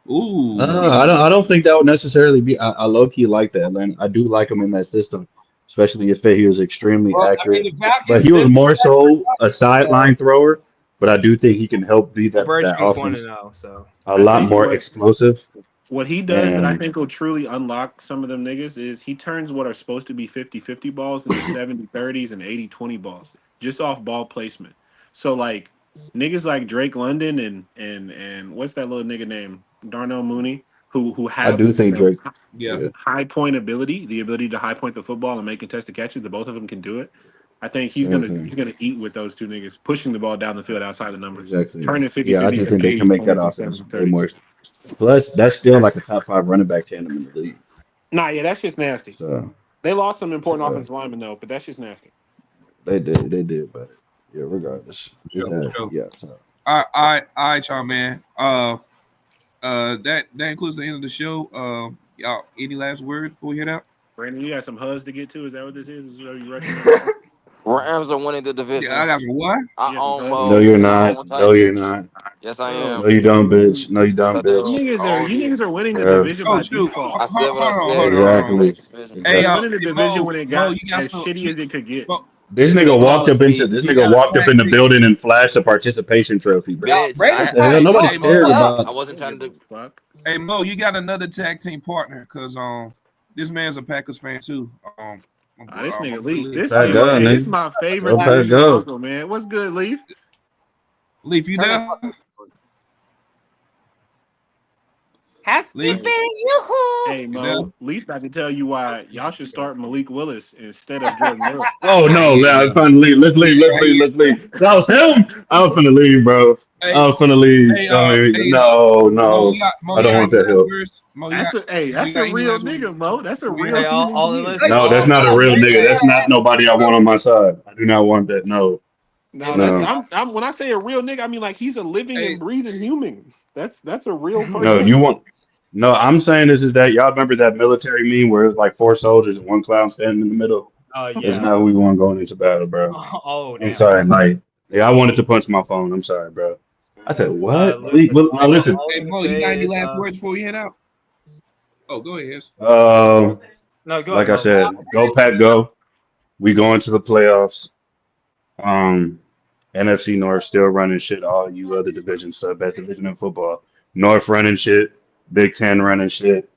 Ooh. I don't think that would necessarily be. I low key like that, man. I do like him in that system, especially if he was extremely Well, I mean, accurate. the Falcons But he was did more protect so a so sideline thrower. But I do think he can help be Well, Bryce that Young's offense 1-0, so a I lot tell you more explosive. what he does that I And think will truly unlock some of them niggas is he turns what are supposed to be 50-50 balls into 70-30s and 80-20 balls just off ball placement. So like niggas like Drake London and what's that little nigga name? Darnell Mooney, who I have do think Drake. Yeah. high point ability, the ability to high point the football and make contested catches. The both of them can do it. I think he's Same gonna thing. eat with those two niggas, pushing the ball down the field outside the numbers, Exactly. turning Yeah, I 50-50s just to think they 80, can make that 20s, offense 70s, way 30s. more. Plus, that's still like a top 5 running back tandem in the league. Nah, yeah, that's just nasty. So, They lost some important so offensive linemen though, but that's just nasty. they did, but yeah, regardless, Sure. yeah. So All right, y'all, man. That includes the end of the show. Y'all, any last words before we head out? Brandon, you got some HUDs to get to. Is that what this is? Is what you recommend? Rams are winning the division. Yeah, I got some what? I Yeah, own some Mo. no, you're I not. own No, you're Titans. not. Yes, I am. No, you don't, bitch. No, you Yes, don't, I do. bitch. You niggas are winning the Yeah, division Oh by shoot! default. I said what I Hold said. on. exactly. Hey, You're y'all, winning the hey, division when it got You got as some. shitty as it could get. Mo, This They nigga walked up lost into me. this you nigga got a walked up tag in the team. building and flashed a participation trophy, bro. Y'all, Bitch, Brandon's The hell, trying to nobody talk. Hey, cares Mo. I about. wasn't trying to. Fuck. Hey, Mo, you got another tag team partner because this man's a Packers fan too. This My nigga boy Leaf. Leaf. This Pack nigga, up, hey, this is nigga. my favorite Go pack divisional go. uncle, man. What's good, Leaf? Leaf, you there? Leaf, Hey, you there? Mo. Leaf about to tell you why y'all should start Malik Willis instead of Jordan Love. Oh no, Yeah. let's leave. Let's leave. Let's leave. That was him. I was finna leave, bro. Hey, I was finna leave. hey, No, Mo, I don't you want got that any last help. words? Mo, That's you got a any real last words? nigga, Mo. That's a We real Hey, got- all human being. listen, No, that's not a real nigga. That's not nobody I want on my side. I do not want that. No, No, no, I'm when I say a real nigga, I mean like he's a living Hey, and breathing human. That's a real no. person. You want? No, I'm saying this is that y'all remember that military meme where it was like 4 soldiers and 1 clown standing in the middle. That's yeah. not who we want going into battle, bro. Oh, I'm damn. sorry, like, yeah, I wanted to punch my phone. I'm sorry, bro. I said what? Listen, Now listen. hey, Mo, you got any last words before we head out? Oh, go ahead. No, go Like ahead, I Mo. said, go Pack, go. We going to the playoffs. NFC North still running shit. All you other divisions, best division in football. North running shit. Big Ten running shit.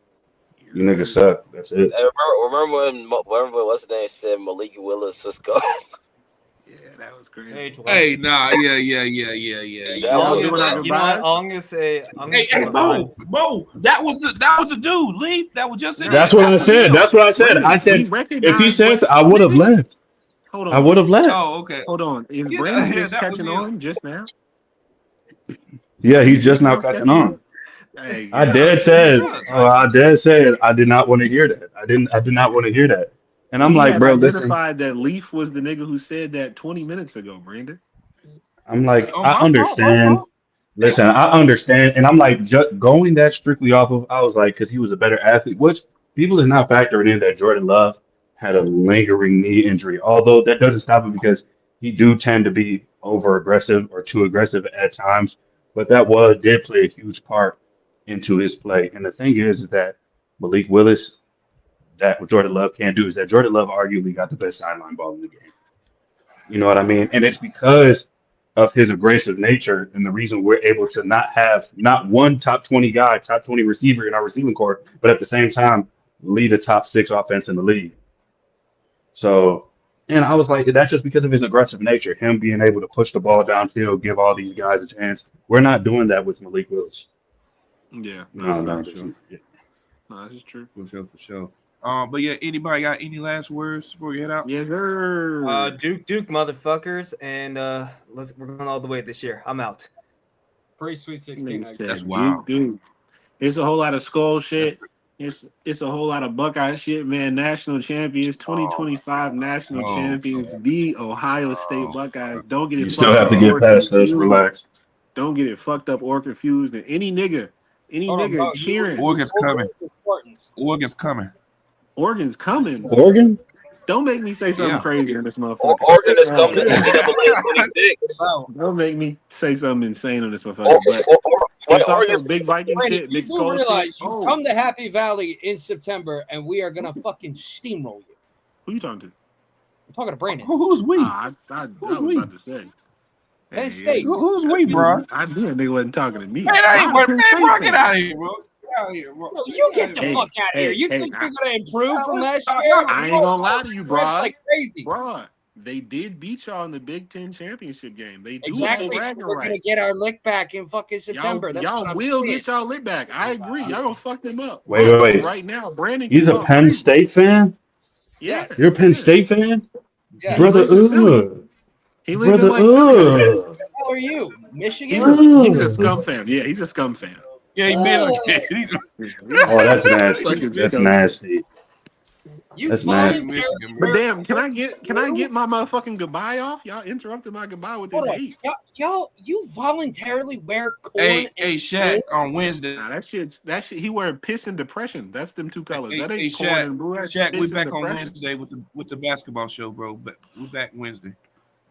You niggas suck. That's it. Hey, remember when what's his name said Malik Willis? Let's go. Yeah, that was crazy. Hey, nah, yeah. Y'all doing our You know what? goodbyes? I'm gonna say. Hey, Mo, that was the dude. Leaf, that was just in That's there. what That I was said. him. That's what I said. Brandon, I we said if he recognize says what I would have nigga. left. Hold I on. would have left. Oh, okay. Hold on. Is Yeah, Brandon yeah, just that was catching him. on just now? Yeah, he's Is just he now just catching catching on. Hey, I yeah. did said, Tyson. I did not want to hear that. I did not want to hear that. And I'm We like, have bro, listen. identified that Leaf was the nigga who said that 20 minutes ago, Brandon. I'm like, Oh, I my understand. fault. Listen, I understand. And I'm like, going that strictly off of, I was like, because he was a better athlete, which people is not factoring in that Jordan Love had a lingering knee injury. Although that doesn't stop him because he do tend to be over aggressive or too aggressive at times. But that did play a huge part into his play. And the thing is that Malik Willis, that what Jordan Love can't do is that Jordan Love arguably got the best sideline ball in the game. You know what I mean? And it's because of his aggressive nature and the reason we're able to not have not one top 20 guy, top 20 receiver in our receiving core, but at the same time lead a top 6 offense in the league. So, and I was like, that's just because of his aggressive nature, him being able to push the ball downfield, give all these guys a chance. We're not doing that with Malik Willis. Yeah. No. No, this is true. For sure. But yeah, anybody got any last words before we head out? Yes, sir. Duke, motherfuckers, and we're going all the way this year. I'm out. Pre-Sweet 16. That's wild. Dude. It's a whole lot of skull shit. It's a whole lot of Buckeye shit, man. National champions, 2025 national champions, the Ohio State Buckeyes. Don't get it You fucked still have to get past us. Relax. Don't get it fucked up or confused. And any nigga cheering. Oregon's coming. Oregon's coming. Oregon's coming. Oregon? Don't make me say something crazy in this motherfucker. Oregon is coming to NCAA 26. Don't make me say something insane on this motherfucker. But it's also big Viking shit, big Skull shit. You come to Happy Valley in September, and we are gonna fucking steamroll you. Who you talking to? I'm talking to Brandon. Who's we? I was about to say. Penn State. Who's we, bro? I knew they wasn't talking to me. Man, I ain't working. Man, bro, get out of here, bro. Get out of here, bro. No, you get the fuck out of here. You think you're gonna improve from last year? I ain't gonna lie to you, bro. Like crazy, bro. They did beat y'all in the Big Ten championship game. They do exactly. So we're gonna get our lick back in fucking September. Y'all will get y'all lick back. I agree. Y'all gonna fuck them up. Wait. Right now, Brandon. He's a Penn State fan? Yes. You're a Penn State fan? Yeah. Brother, he lives in like How are you? Michigan? He's a scum fan. Yeah, he's a scum fan. Yeah, he's Michigan. Oh, that's nasty. That's nasty. That's nasty. But damn, can I get my motherfucking goodbye off? Y'all interrupted my goodbye with this hate. Y'all, you voluntarily wear corn. Hey, Shaq, on Wednesday. Nah, that shit. He wearing piss and depression. That's them two colors. That ain't Shaq, corn and blue. Shaq, we back on Wednesday with the basketball show, bro. But we back Wednesday.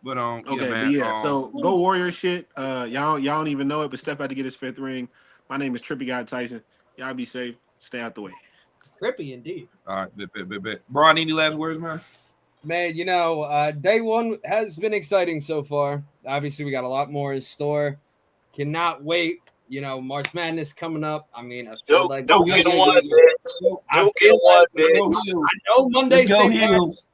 But okay, yeah, man. But so go Warrior shit. Y'all don't even know it, but Steph had to get his 5th ring. My name is Trippy Guy Tyson. Y'all be safe. Stay out the way. Trippy indeed. All right, bet. Brian, any last words, man? Man, day one has been exciting so far. Obviously, we got a lot more in store. Cannot wait. March Madness coming up. I mean, I feel like Duke get one, bitch. Duke get one, bitch. I know Monday St. Patty's.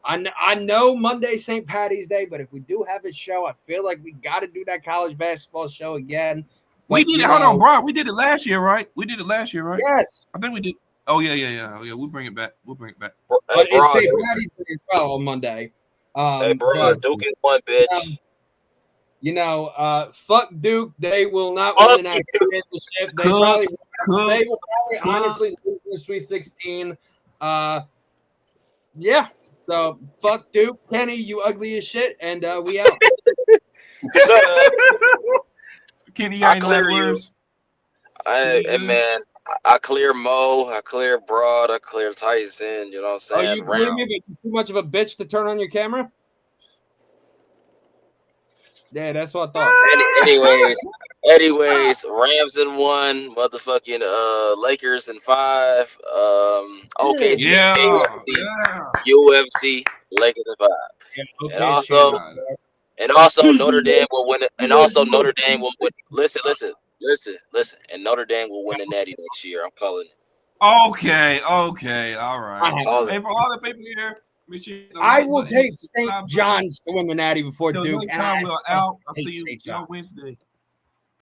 I know Monday St. Patty's Day, but if we do have a show, I feel like we got to do that college basketball show again. We did it. Hold on, bro. We did it last year, right? Yes. I think we did. Oh yeah. We'll bring it back. But it's St. Patty's Day as well on Monday. Hey, bro, Duke get one, bitch. Fuck Duke. They will not win the national championship. They will probably honestly lose the Sweet 16. Yeah. So fuck Duke. Kenny, you ugly as shit, and we out. Kenny, I clear you. Man, I clear Mo, I clear Broad, I clear Tyson. You know what I'm saying? Oh, you clear me, but you're too much of a bitch to turn on your camera? Yeah, that's what I thought. Anyways, Rams in 1, motherfucking Lakers in 5, OKC, UFC, Lakers in 5. Yeah, and also Notre Dame will win it. And also Notre Dame will win. Listen. And Notre Dame will win the Natty next year. I'm calling it. Okay, all right. Hey, for all the people here, I will take St. John's to win the Natty before Duke. Next time we're out. I'll see you Wednesday.